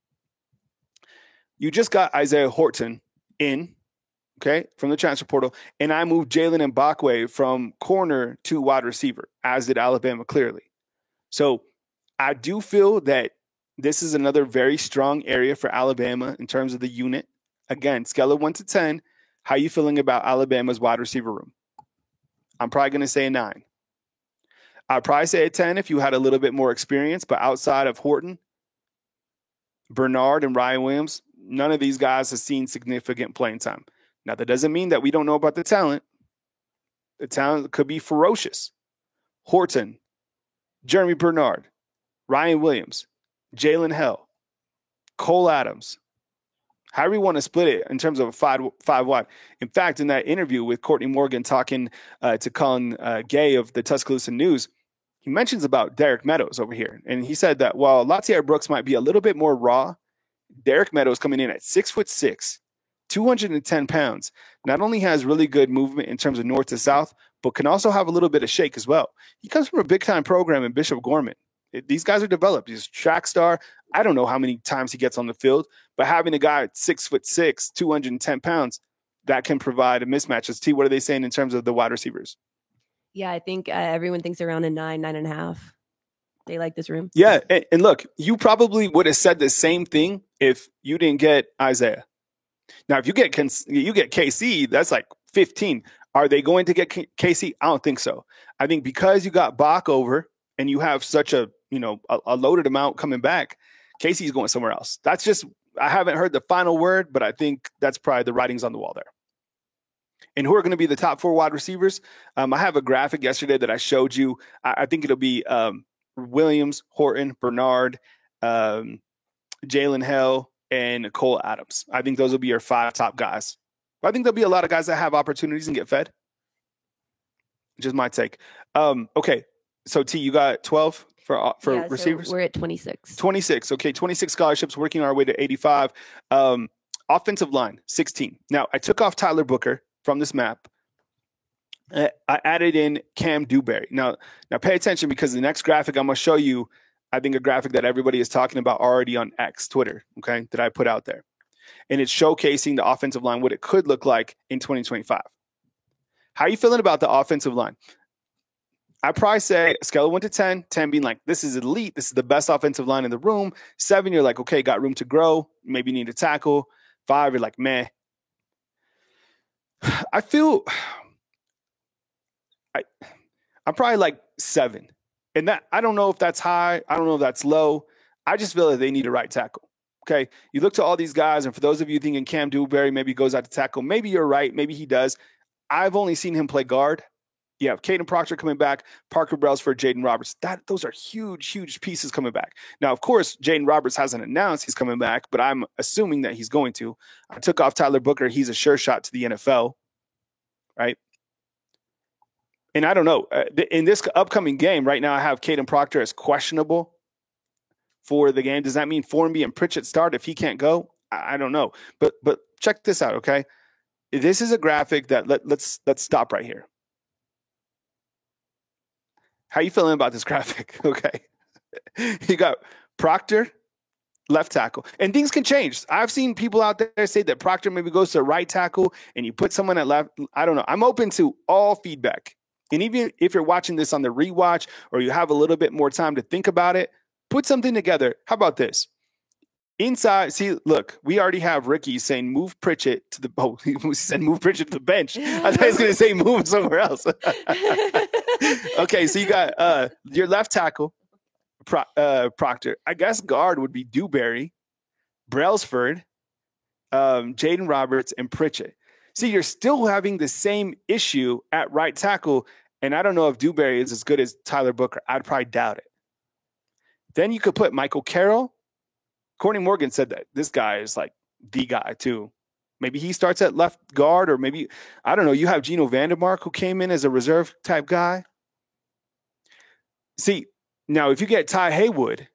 You just got Isaiah Horton in, okay, from the transfer portal. And I moved Jalen Mbakwe from corner to wide receiver, as did Alabama clearly. So I do feel that this is another very strong area for Alabama in terms of the unit. Again, scale of 1 to 10, how are you feeling about Alabama's wide receiver room? I'm probably going to say a 9. I'd probably say a 10 if you had a little bit more experience, but outside of Horton, Bernard, and Ryan Williams, none of these guys have seen significant playing time. Now, that doesn't mean that we don't know about the talent. The talent could be ferocious. Horton, Jeremy Bernard, Ryan Williams, Jalen Hell, Cole Adams, however you want to split it in terms of a 5 wide. In fact, in that interview with Courtney Morgan talking to Colin Gay of the Tuscaloosa News, he mentions about Derek Meadows over here. And he said that while Latair Brooks might be a little bit more raw, Derek Meadows coming in at 6'6", 210 pounds, not only has really good movement in terms of north to south, but can also have a little bit of shake as well. He comes from a big-time program in Bishop Gorman. These guys are developed. He's a track star. I don't know how many times he gets on the field, but having a guy at 6'6", 210 pounds, that can provide a mismatch. T, what are they saying in terms of the wide receivers? Yeah, I think everyone thinks around a 9, 9.5. They like this room. Yeah, and look, you probably would have said the same thing if you didn't get Isaiah. Now, if you get KC, that's like 15. Are they going to get KC? I don't think so. I think because you got Bach over and you have such a loaded amount coming back, Casey's going somewhere else. That's just, I haven't heard the final word, but I think that's probably the writing's on the wall there. And who are going to be the top 4 wide receivers? I have a graphic yesterday that I showed you. I think it'll be Williams, Horton, Bernard, Jalen Hell, and Cole Adams. I think those will be your 5 top guys. But I think there'll be a lot of guys that have opportunities and get fed. Just my take. Okay, so T, you got 12 for receivers? So we're at 26. 26. Okay, 26 scholarships, working our way to 85. Offensive line, 16. Now, I took off Tyler Booker from this map. I added in Cam Dewberry. Now pay attention, because the next graphic I'm going to show you, I think a graphic that everybody is talking about already on X, Twitter, okay, that I put out there. And it's showcasing the offensive line, what it could look like in 2025. How are you feeling about the offensive line? I probably say a scale of 1 to 10, 10 being like, this is elite, this is the best offensive line in the room. 7, you're like, okay, got room to grow, maybe need a tackle. 5, you're like, meh. I feel I'm probably like 7. And that, I don't know if that's high. I don't know if that's low. I just feel like they need a right tackle. Okay. You look to all these guys, and for those of you thinking Cam Dewberry maybe goes out to tackle, maybe you're right. Maybe he does. I've only seen him play guard. You have Caden Proctor coming back, Parker Brailsford, Jaden Roberts. Those are huge, huge pieces coming back. Now, of course, Jaden Roberts hasn't announced he's coming back, but I'm assuming that he's going to. I took off Tyler Booker. He's a sure shot to the NFL, right? And I don't know. In this upcoming game, right now I have Caden Proctor as questionable for the game. Does that mean Formby and Pritchett start if he can't go? I don't know. But check this out, okay? This is a graphic that let's stop right here. How you feeling about this graphic? Okay. You got Proctor, left tackle. And things can change. I've seen people out there say that Proctor maybe goes to right tackle and you put someone at left. I don't know. I'm open to all feedback. And even if you're watching this on the rewatch or you have a little bit more time to think about it, put something together. How about this? Inside, see, look, we already have Ricky saying move Pritchett to the he said move Pritchett to the bench. I thought he was going to say move somewhere else. Okay, so you got your left tackle, Proctor. I guess guard would be Dewberry, Brailsford, Jaden Roberts, and Pritchett. See, you're still having the same issue at right tackle, and I don't know if Dewberry is as good as Tyler Booker. I'd probably doubt it. Then you could put Michael Carroll. Courtney Morgan said that this guy is like the guy too. Maybe he starts at left guard, or maybe, I don't know, you have Gino Vandermark who came in as a reserve type guy. See, now if you get Ty Haywood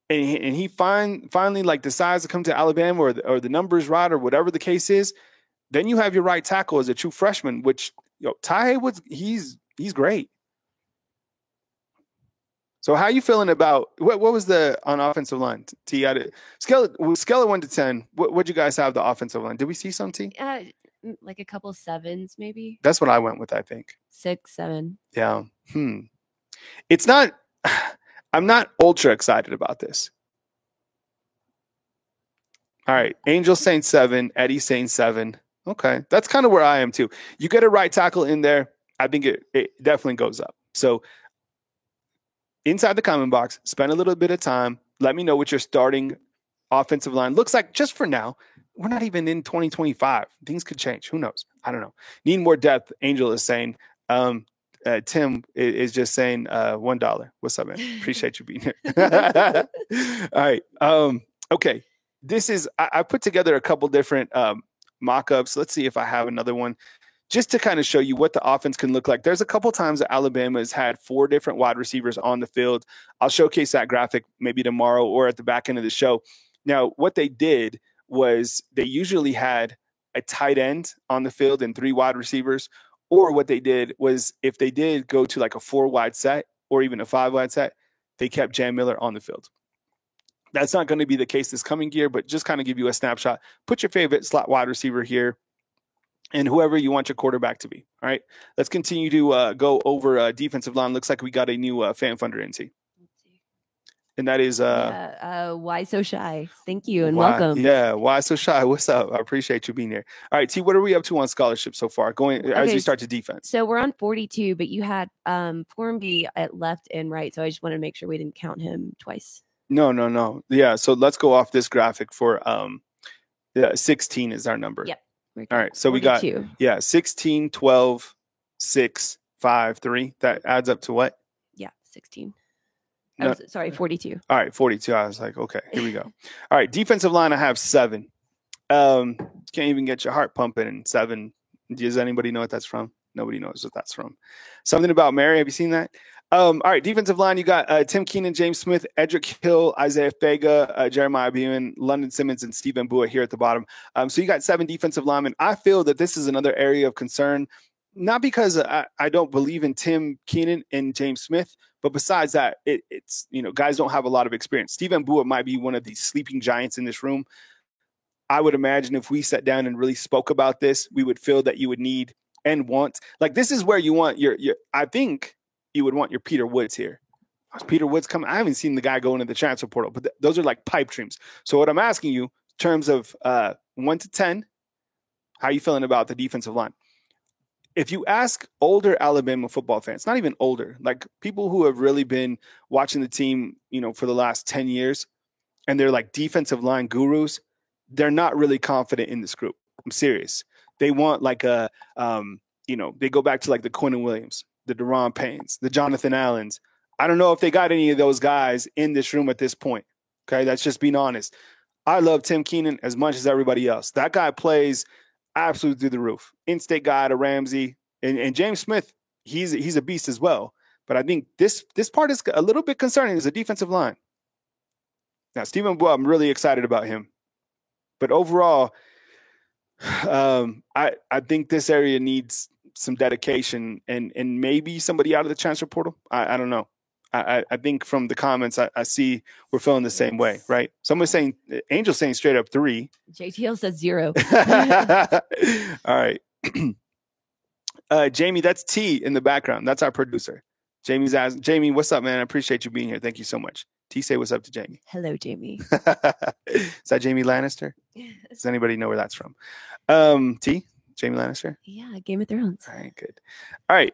and he finally like decides to come to Alabama or the numbers right or whatever the case is, then you have your right tackle as a true freshman, which Ty Haywood, he's great. So how you feeling about what was the on offensive line? T, scale of 1 to 10. What'd you guys have the offensive line? Did we see some, T? Like a couple 7s, maybe. That's what I went with, I think. 6, 7. Yeah. It's not. I'm not ultra excited about this. All right, Angel saying 7, Eddie saying 7. Okay, that's kind of where I am too. You get a right tackle in there, I think it definitely goes up. So inside the comment box, spend a little bit of time. Let me know what your starting offensive line looks like just for now. We're not even in 2025. Things could change. Who knows? I don't know. Need more depth, Angel is saying. Tim is just saying $1. What's up, man? Appreciate you being here. All right. Okay. This is, I put together a couple different mock-ups. Let's see if I have another one just to kind of show you what the offense can look like. There's a couple times that Alabama has had 4 different wide receivers on the field. I'll showcase that graphic maybe tomorrow or at the back end of the show. Now, what they did was they usually had a tight end on the field and 3 wide receivers. Or what they did was if they did go to like a 4-wide set or even a 5-wide set, they kept Jam Miller on the field. That's not going to be the case this coming year, but just kind of give you a snapshot. Put your favorite slot wide receiver here and whoever you want your quarterback to be. All right, let's continue to go over defensive line. Looks like we got a new fan funder in, T. And that is Why So Shy? Thank you and welcome. Yeah, Why So Shy? What's up? I appreciate you being here. All right, T, what are we up to on scholarship so far? As we start to defense. So we're on 42, but you had Formby at left and right. So I just wanted to make sure we didn't count him twice. No. Yeah, so let's go off this graphic for 16 is our number. Yep. All right, so 42. we got 16, 12, 6, 5, 3. That adds up to what? Yeah, 16. No. Sorry, 42. All right, 42. I was like, okay, here we go. All right, defensive line, I have 7. Can't even get your heart pumping in 7. Does anybody know what that's from? Nobody knows what that's from. Something About Mary. Have you seen that? All right, defensive line, you got Tim Keenan, James Smith, Edric Hill, Isaiah Fega, Jeremiah Bewan, London Simmons, and Stephen Bua here at the bottom. So you got 7 defensive linemen. I feel that this is another area of concern, not because I don't believe in Tim Keenan and James Smith, but besides that, it's guys don't have a lot of experience. Stephen Bua might be one of these sleeping giants in this room. I would imagine if we sat down and really spoke about this, we would feel that you would need and want. Like, this is where you want your I think you would want your Peter Woods here. Is Peter Woods coming? I haven't seen the guy go into the transfer portal, but those are like pipe dreams. So what I'm asking you, in terms of 1 to 10, how are you feeling about the defensive line? If you ask older Alabama football fans, not even older, like people who have really been watching the team, for the last 10 years, and they're like defensive line gurus, they're not really confident in this group. I'm serious. They want like they go back to like the Quinnen Williams, the Daron Paynes, the Jonathan Allens. I don't know if they got any of those guys in this room at this point. Okay, that's just being honest. I love Tim Keenan as much as everybody else. That guy plays absolutely through the roof. In-state guy to Ramsey. And James Smith, he's a beast as well. But I think this part is a little bit concerning as a defensive line. Now, Stephen Bua, I'm really excited about him. But overall, I think this area needs some dedication and maybe somebody out of the transfer portal. I don't know. I think from the comments, I see we're feeling the same way, right? Someone's saying, Angel's saying straight up 3. JTL says 0. All right. Jamie, that's T in the background. That's our producer. Jamie's asking, Jamie, what's up, man? I appreciate you being here. Thank you so much. T, say what's up to Jamie. Hello, Jamie. Is that Jamie Lannister? Does anybody know where that's from? T, Jamie Lannister? Yeah, Game of Thrones. All right, good. All right.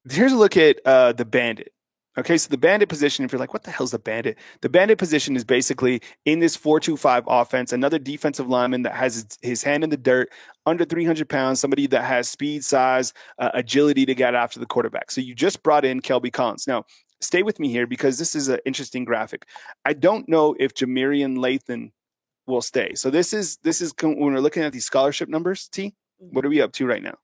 Here's a look at the Bandit. Okay, so the Bandit position, if you're like, what the hell's the Bandit? The Bandit position is basically in this 4-2-5 offense, another defensive lineman that has his hand in the dirt, under 300 pounds, somebody that has speed, size, agility to get after the quarterback. So you just brought in Kelby Collins. Now, stay with me here because this is an interesting graphic. I don't know if Jamarian Lathan will stay. So this is when we're looking at these scholarship numbers, T, what are we up to right now?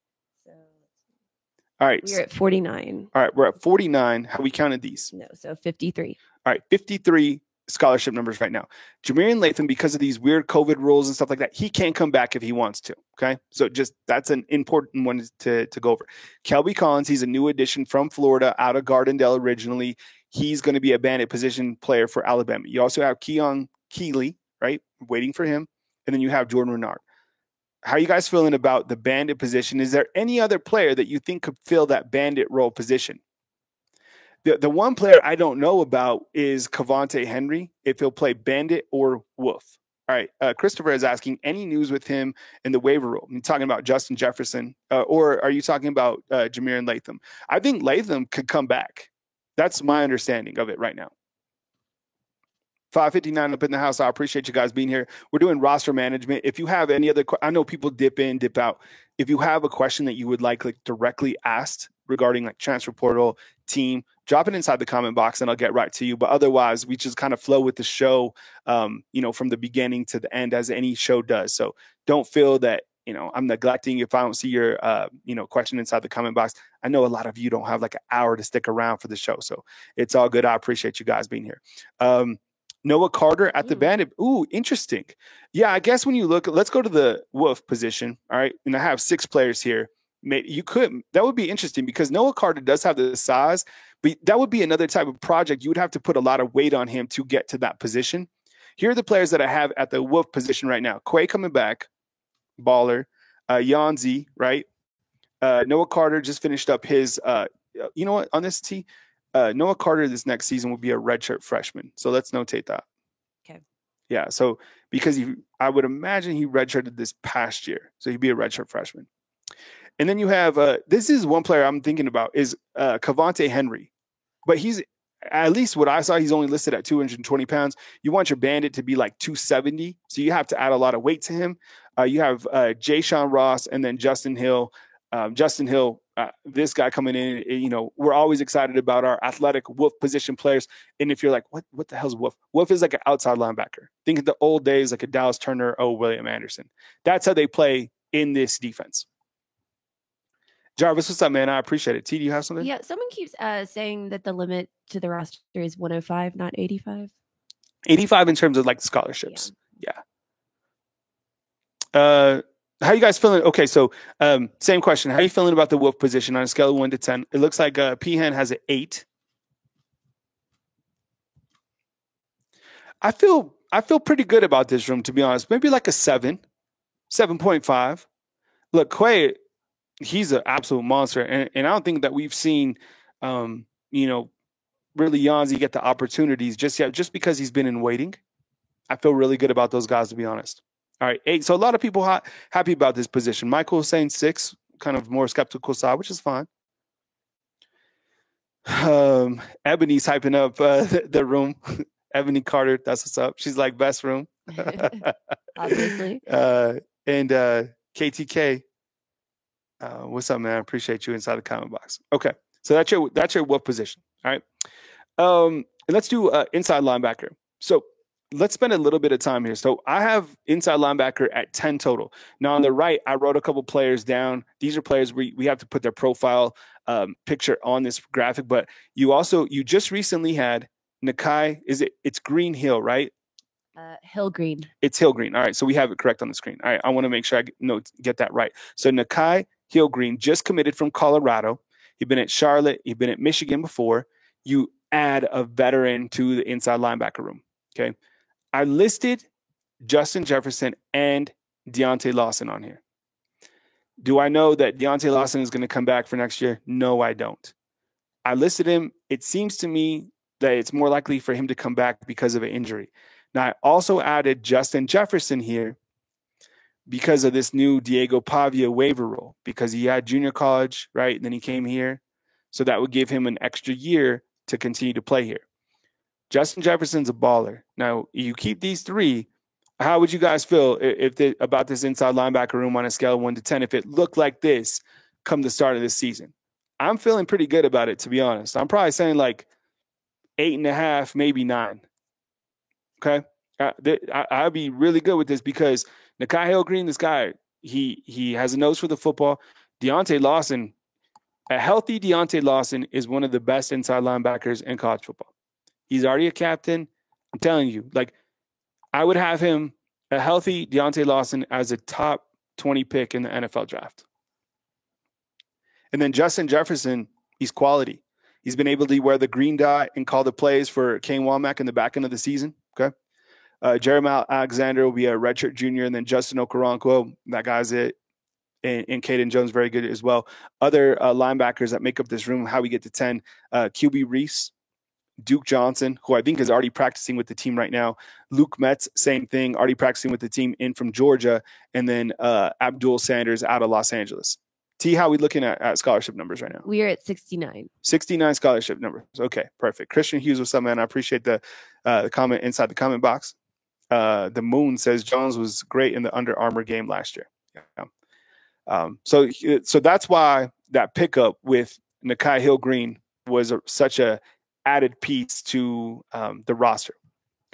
All right. We're at 49. All right. We're at 49. How we counted these? No, so 53. All right. 53 scholarship numbers right now. Jamarian Lathan, because of these weird COVID rules and stuff like that, he can't come back if he wants to. Okay. So that's an important one to go over. Kelby Collins, he's a new addition from Florida, out of Gardendale originally. He's going to be a Bandit position player for Alabama. You also have Keon Keeley, right? Waiting for him. And then you have Jordan Renard. How are you guys feeling about the Bandit position? Is there any other player that you think could fill that Bandit role position? The one player I don't know about is Cavante Henry, if he'll play Bandit or Wolf. All right. Christopher is asking, any news with him in the waiver room? You're talking about Justin Jefferson, or are you talking about Jamarian Latham? I think Latham could come back. That's my understanding of it right now. 559 up in the house. I appreciate you guys being here. We're doing roster management. If you have any other, I know people dip in, dip out. If you have a question that you would like directly asked regarding like transfer portal, team, drop it inside the comment box and I'll get right to you. But otherwise, we just kind of flow with the show, from the beginning to the end as any show does. So don't feel that, I'm neglecting if I don't see your, question inside the comment box. I know a lot of you don't have like an hour to stick around for the show. So it's all good. I appreciate you guys being here. Noah Carter at the Bandit. Ooh, interesting. Yeah, I guess when you look, let's go to the Wolf position. All right. And I have 6 players here. That would be interesting because Noah Carter does have the size, but that would be another type of project. You would have to put a lot of weight on him to get to that position. Here are the players that I have at the Wolf position right now. Quay coming back, baller. Yanzi, right? Noah Carter just finished up his, you know what, on this T, Noah Carter this next season will be a redshirt freshman. So let's notate that. Okay. Yeah. So because I would imagine he redshirted this past year. So he'd be a redshirt freshman. And then you have, this is one player I'm thinking about is Cavante Henry. But he's, at least what I saw, he's only listed at 220 pounds. You want your Bandit to be like 270. So you have to add a lot of weight to him. You have Jay Sean Ross and then Justin Hill. Justin Hill, this guy coming in, we're always excited about our athletic Wolf position players. And if you're like, what the hell's Wolf? Wolf is like an outside linebacker. Think of the old days, like a Dallas Turner, William Anderson. That's how they play in this defense. Jarvis, what's up, man? I appreciate it. T, do you have something? Yeah, someone keeps saying that the limit to the roster is 105, not 85. 85 in terms of like scholarships. Yeah. How you guys feeling? Okay, so same question. How are you feeling about the Wolf position on a scale of 1 to 10? It looks like Peahen has an 8. I feel pretty good about this room, to be honest. Maybe like a 7, 7.5. Look, Quay, he's an absolute monster, and I don't think that we've seen, really Yanzi get the opportunities just yet, just because he's been in waiting. I feel really good about those guys, to be honest. All right, 8. So a lot of people happy about this position. Michael was saying 6, kind of more skeptical side, which is fine. Ebony's hyping up the room. Ebony Carter, that's what's up. She's like, best room. Obviously. And KTK, what's up, man? I appreciate you inside the comment box. Okay, so that's your Wolf position. All right. And let's do inside linebacker. So let's spend a little bit of time here. So I have inside linebacker at 10 total. Now on the right, I wrote a couple players down. These are players we have to put their profile picture on this graphic, but you just recently had Nakai. It's Green Hill, right? Hill Green. It's Hill Green. All right. So we have it correct on the screen. All right. I want to make sure I get that right. So Nakai Hill Green just committed from Colorado. He'd been at Charlotte. He'd been at Michigan before. You add a veteran to the inside linebacker room. Okay. I listed Justin Jefferson and Deontay Lawson on here. Do I know that Deontay Lawson is going to come back for next year? No, I don't. I listed him. It seems to me that it's more likely for him to come back because of an injury. Now, I also added Justin Jefferson here because of this new Diego Pavia waiver rule, because he had junior college, right? And then he came here. So that would give him an extra year to continue to play here. Justin Jefferson's a baller. Now, you keep these 3. How would you guys feel about this inside linebacker room on a scale of 1 to 10 if it looked like this come the start of this season? I'm feeling pretty good about it, to be honest. I'm probably saying like 8.5, maybe 9. Okay? I'd be really good with this because Nakai Hill Green, this guy, he has a nose for the football. Deontay Lawson, a healthy Deontay Lawson is one of the best inside linebackers in college football. He's already a captain. I'm telling you, like, I would have him, a healthy Deontay Lawson, as a top 20 pick in the NFL draft. And then Justin Jefferson, he's quality. He's been able to wear the green dot and call the plays for Kane Womack in the back end of the season. Okay. Jeremiah Alexander will be a redshirt junior, and then Justin Okoronkwo, that guy's it. And Caden Jones, very good as well. Other linebackers that make up this room, how we get to 10, QB Reese, Duke Johnson, who I think is already practicing with the team right now. Luke Metz, same thing, already practicing with the team in from Georgia. And then Abdul Sanders out of Los Angeles. T, how are we looking at scholarship numbers right now? We are at 69. 69 scholarship numbers. Okay, perfect. Christian Hughes, what's up, man? I appreciate the comment inside the comment box. The Moon says Jones was great in the Under Armour game last year. Yeah. So that's why that pickup with Nakai Hill Green was such a added piece to the roster.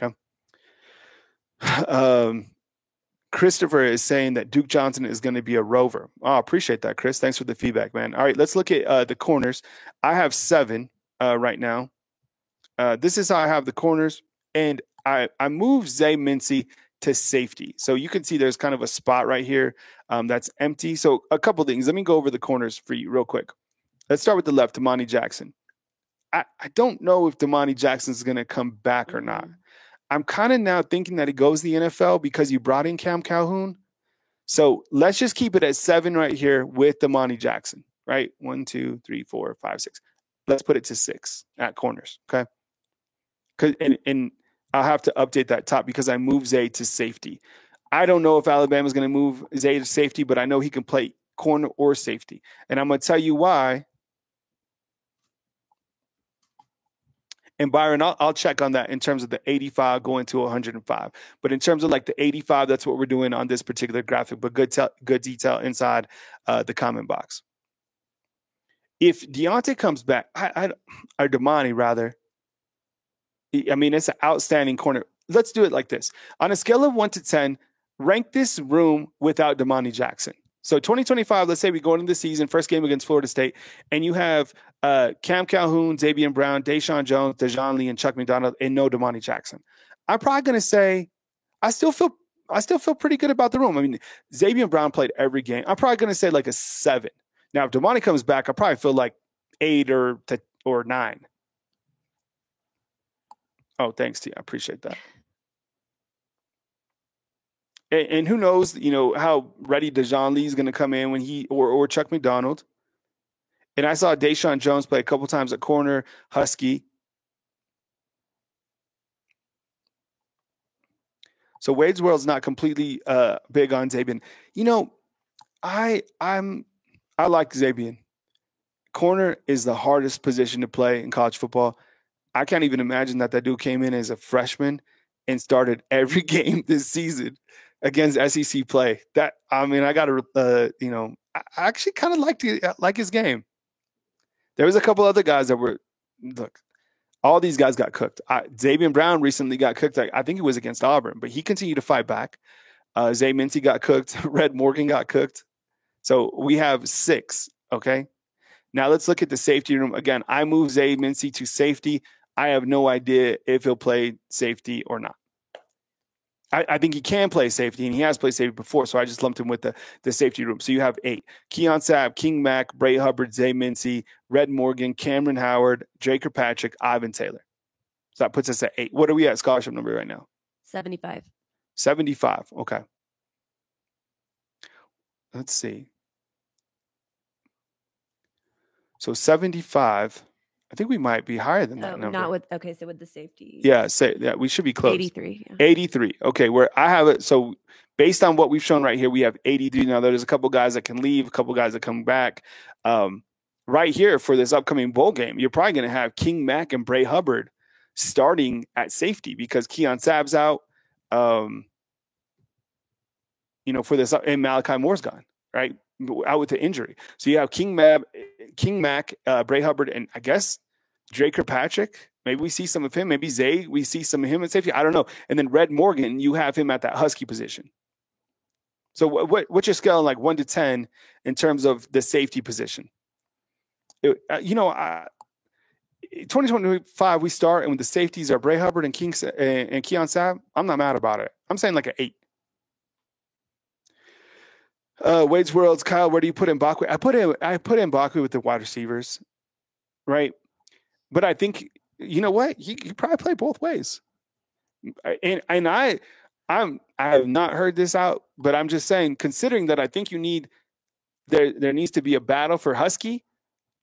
Okay. Christopher is saying that Duke Johnson is going to be a rover. Oh, I appreciate that, Chris. Thanks for the feedback, man. All right, let's look at the corners. I have 7 right now. This is how I have the corners, and I moved Zay Mincy to safety. So you can see there's kind of a spot right here that's empty. So a couple things. Let me go over the corners for you real quick. Let's start with the left, Damani Jackson. I don't know if Damani Jackson is going to come back or not. I'm kind of now thinking that he goes to the NFL because you brought in Cam Calhoun. So let's just keep it at 7 right here with Damani Jackson, right? 1, 2, 3, 4, 5, 6. Let's put it to 6 at corners, okay? And I'll have to update that top because I moved Zay to safety. I don't know if Alabama's going to move Zay to safety, but I know he can play corner or safety. And I'm going to tell you why. And Byron, I'll check on that in terms of the 85 going to 105. But in terms of like the 85, that's what we're doing on this particular graphic. But good detail inside the comment box. If Deontay comes back, or Damani rather, I mean, it's an outstanding corner. Let's do it like this. On a scale of 1 to 10, rank this room without Damani Jackson. So 2025, let's say we go into the season, first game against Florida State, and you have Cam Calhoun, Xavier Brown, Deshaun Jones, Dejon Lee, and Chuck McDonald, and no Damani Jackson. I'm probably going to say I still feel pretty good about the room. I mean, Xavier Brown played every game. I'm probably going to say like a 7. Now, if Damani comes back, I probably feel like 8 or 9. Oh, thanks, T. I appreciate that. And who knows, how ready Dejon Lee is going to come in when or Chuck McDonald. And I saw Deshaun Jones play a couple times at corner, Husky. So Wade's World's not completely big on Zabian. I like Zabian. Corner is the hardest position to play in college football. I can't even imagine that dude came in as a freshman and started every game this season against SEC play. I got to, I actually kind of like his game. There was a couple other guys that were, look, all these guys got cooked. Xavier Brown recently got cooked. I think it was against Auburn, but he continued to fight back. Zay Mincy got cooked. Red Morgan got cooked. So we have 6, okay? Now let's look at the safety room. Again, I moved Zay Mincy to safety. I have no idea if he'll play safety or not. I think he can play safety, and he has played safety before, so I just lumped him with the safety room. So you have 8. Keon Sabb, King Mack, Bray Hubbard, Zay Mincy, Red Morgan, Cameron Howard, Jake Kirkpatrick, Ivan Taylor. So that puts us at 8. What are we at scholarship number right now? 75. 75. Okay. Let's see. So 75. I think we might be higher than that number. So with the safety. Yeah, we should be close. 83. Yeah. 83. Okay, where I have it. So based on what we've shown right here, we have 83. Now there's a couple guys that can leave, a couple guys that come back. Right here for this upcoming bowl game, you're probably going to have King Mack and Bray Hubbard starting at safety because Keon Sabb's out. For this, and Malachi Moore's gone, right? Out with the injury. So you have King Mack, Bray Hubbard, and I guess Drake Kirkpatrick. Maybe we see some of him. Maybe Zay, we see some of him at safety. I don't know. And then Red Morgan, you have him at that Husky position. So what's your scale on like 1 to 10 in terms of the safety position? 2025 we start, and when the safeties are Bray Hubbard and Keon Sabb, I'm not mad about it. I'm saying like an 8. Wade's Worlds, Kyle, where do you put Mbakwe? I put Mbakwe with the wide receivers, right? But I think, you know what? He probably play both ways. And I have not heard this out, but I'm just saying, considering that I think there needs to be a battle for Husky.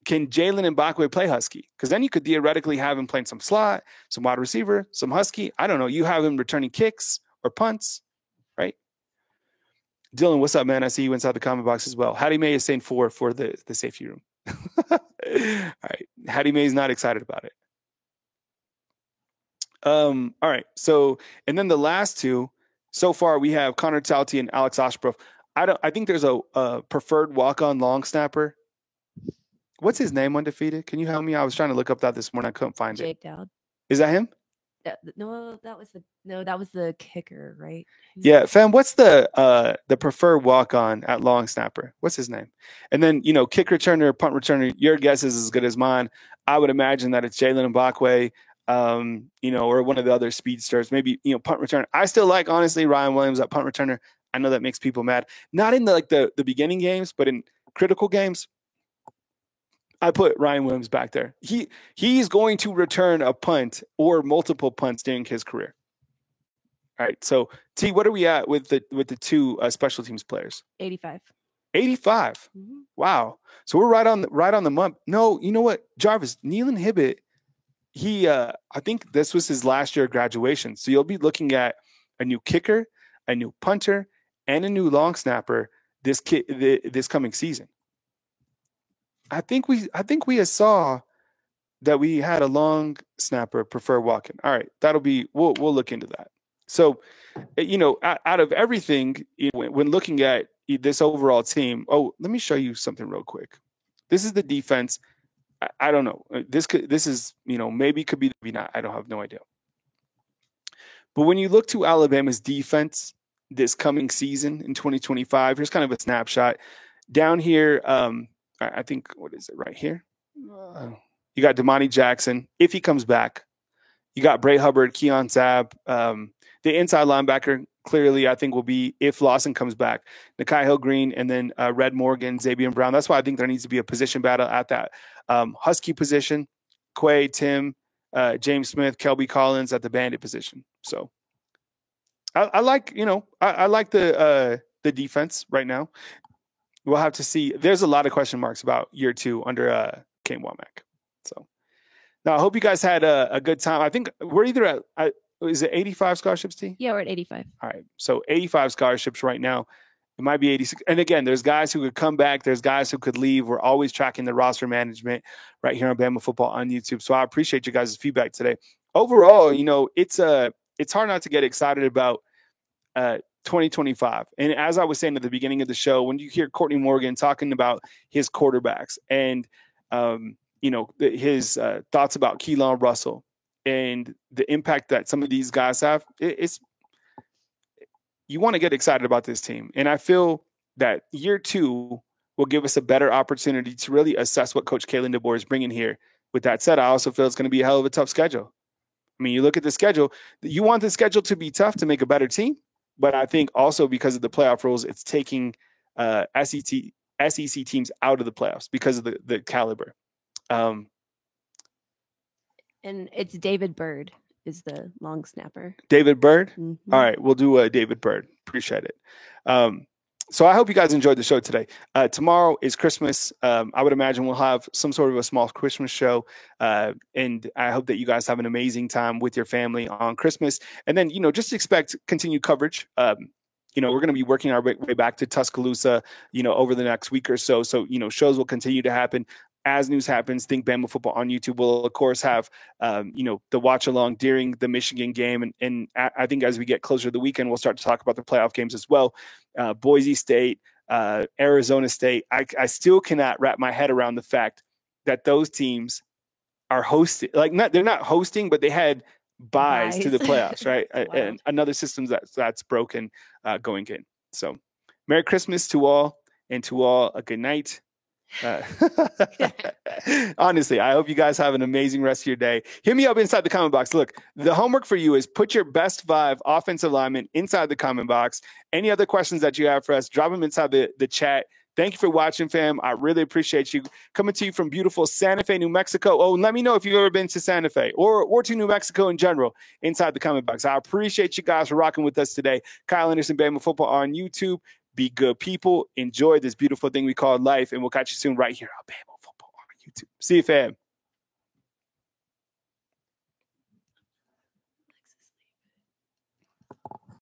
Can Jalen Mbakwe play Husky? Because then you could theoretically have him playing some slot, some wide receiver, some Husky. I don't know. You have him returning kicks or punts, right? Dylan, what's up, man? I see you inside the comment box as well. Hattie May is saying 4 for the safety room. All right. Hattie May is not excited about it. All right. So, and then the last 2, so far we have Connor Tauti and Alex Ostroff. I think there's a preferred walk-on long snapper. What's his name, undefeated? Can you help me? I was trying to look up that this morning. I couldn't find Jake Dowd. Is that him? No, that was the kicker, right? Yeah, fam. What's the preferred walk-on at long snapper? What's his name? And then kick returner, punt returner. Your guess is as good as mine. I would imagine that it's Jalen Mbakwe, or one of the other speedsters. Maybe punt returner. I still like, honestly, Ryan Williams at punt returner. I know that makes people mad. Not in the beginning games, but in critical games. I put Ryan Williams back there. He's going to return a punt or multiple punts during his career. All right. So T, what are we at with the 2 special teams players? 85. 85. Mm-hmm. Wow. So we're right on the month. No, you know what, Jarvis, Neelan Hibbett. I think this was his last year of graduation. So you'll be looking at a new kicker, a new punter, and a new long snapper this coming season. I think we saw that we had a long snapper prefer walking. All right, we'll look into that. So, out of everything, when looking at this overall team, let me show you something real quick. This is the defense. I don't know. This is maybe could be, maybe not. I don't have no idea. But when you look to Alabama's defense, this coming season in 2025. Here's kind of a snapshot. Down here, I think, what is it right here? You got Damani Jackson, if he comes back. You got Bray Hubbard, Keon Sabb. The inside linebacker, clearly, I think will be, if Lawson comes back, Nikhai Hill-Green, and then Red Morgan, Xavier Brown. That's why I think there needs to be a position battle at that Husky position. Quay, Tim, James Smith, Kelby Collins at the bandit position. So I like, I like the defense right now. We'll have to see. There's a lot of question marks about year 2 under Kane Womack. So now I hope you guys had a good time. I think we're either at, is it 85 scholarships, T? Yeah, we're at 85. All right. So 85 scholarships right now. It might be 86. And again, there's guys who could come back. There's guys who could leave. We're always tracking the roster management right here on Bama Football on YouTube. So I appreciate you guys' feedback today. Overall, it's hard not to get excited about 2025. And as I was saying at the beginning of the show, when you hear Courtney Morgan talking about his quarterbacks and, his thoughts about Keelan Russell and the impact that some of these guys have, you want to get excited about this team. And I feel that year 2 will give us a better opportunity to really assess what Coach Kalen DeBoer is bringing here. With that said, I also feel it's going to be a hell of a tough schedule. I mean, you look at the schedule, you want the schedule to be tough to make a better team. But I think also because of the playoff rules, it's taking SEC teams out of the playoffs because of the caliber. And it's David Byrd is the long snapper. David Byrd? Mm-hmm. All right, we'll do David Byrd. Appreciate it. So I hope you guys enjoyed the show today. Tomorrow is Christmas. I would imagine we'll have some sort of a small Christmas show. And I hope that you guys have an amazing time with your family on Christmas. And then, just expect continued coverage. We're going to be working our way back to Tuscaloosa, over the next week or so. So, shows will continue to happen. As news happens, Think Bama Football on YouTube will, of course, have, the watch along during the Michigan game. And I think as we get closer to the weekend, we'll start to talk about the playoff games as well. Boise State, Arizona State. I still cannot wrap my head around the fact that those teams are hosting. They're not hosting, but they had buys to the playoffs, right? And another system that's broken going in. So Merry Christmas to all, and to all a good night. Honestly, I hope you guys have an amazing rest of your day. Hit me up inside the comment box. Look, the homework for you is put your best 5 offensive linemen inside the comment box. Any other questions that you have for us, drop them inside the chat. Thank you for watching, fam. I really appreciate you. Coming to you from beautiful Santa Fe, New Mexico. Oh, and let me know if you've ever been to Santa Fe or to New Mexico in general inside the comment box. I appreciate you guys for rocking with us today. Kyle Anderson, Bama Football on YouTube. Be good people. Enjoy this beautiful thing we call life. And we'll catch you soon right here on Bama Football on YouTube. See you, fam.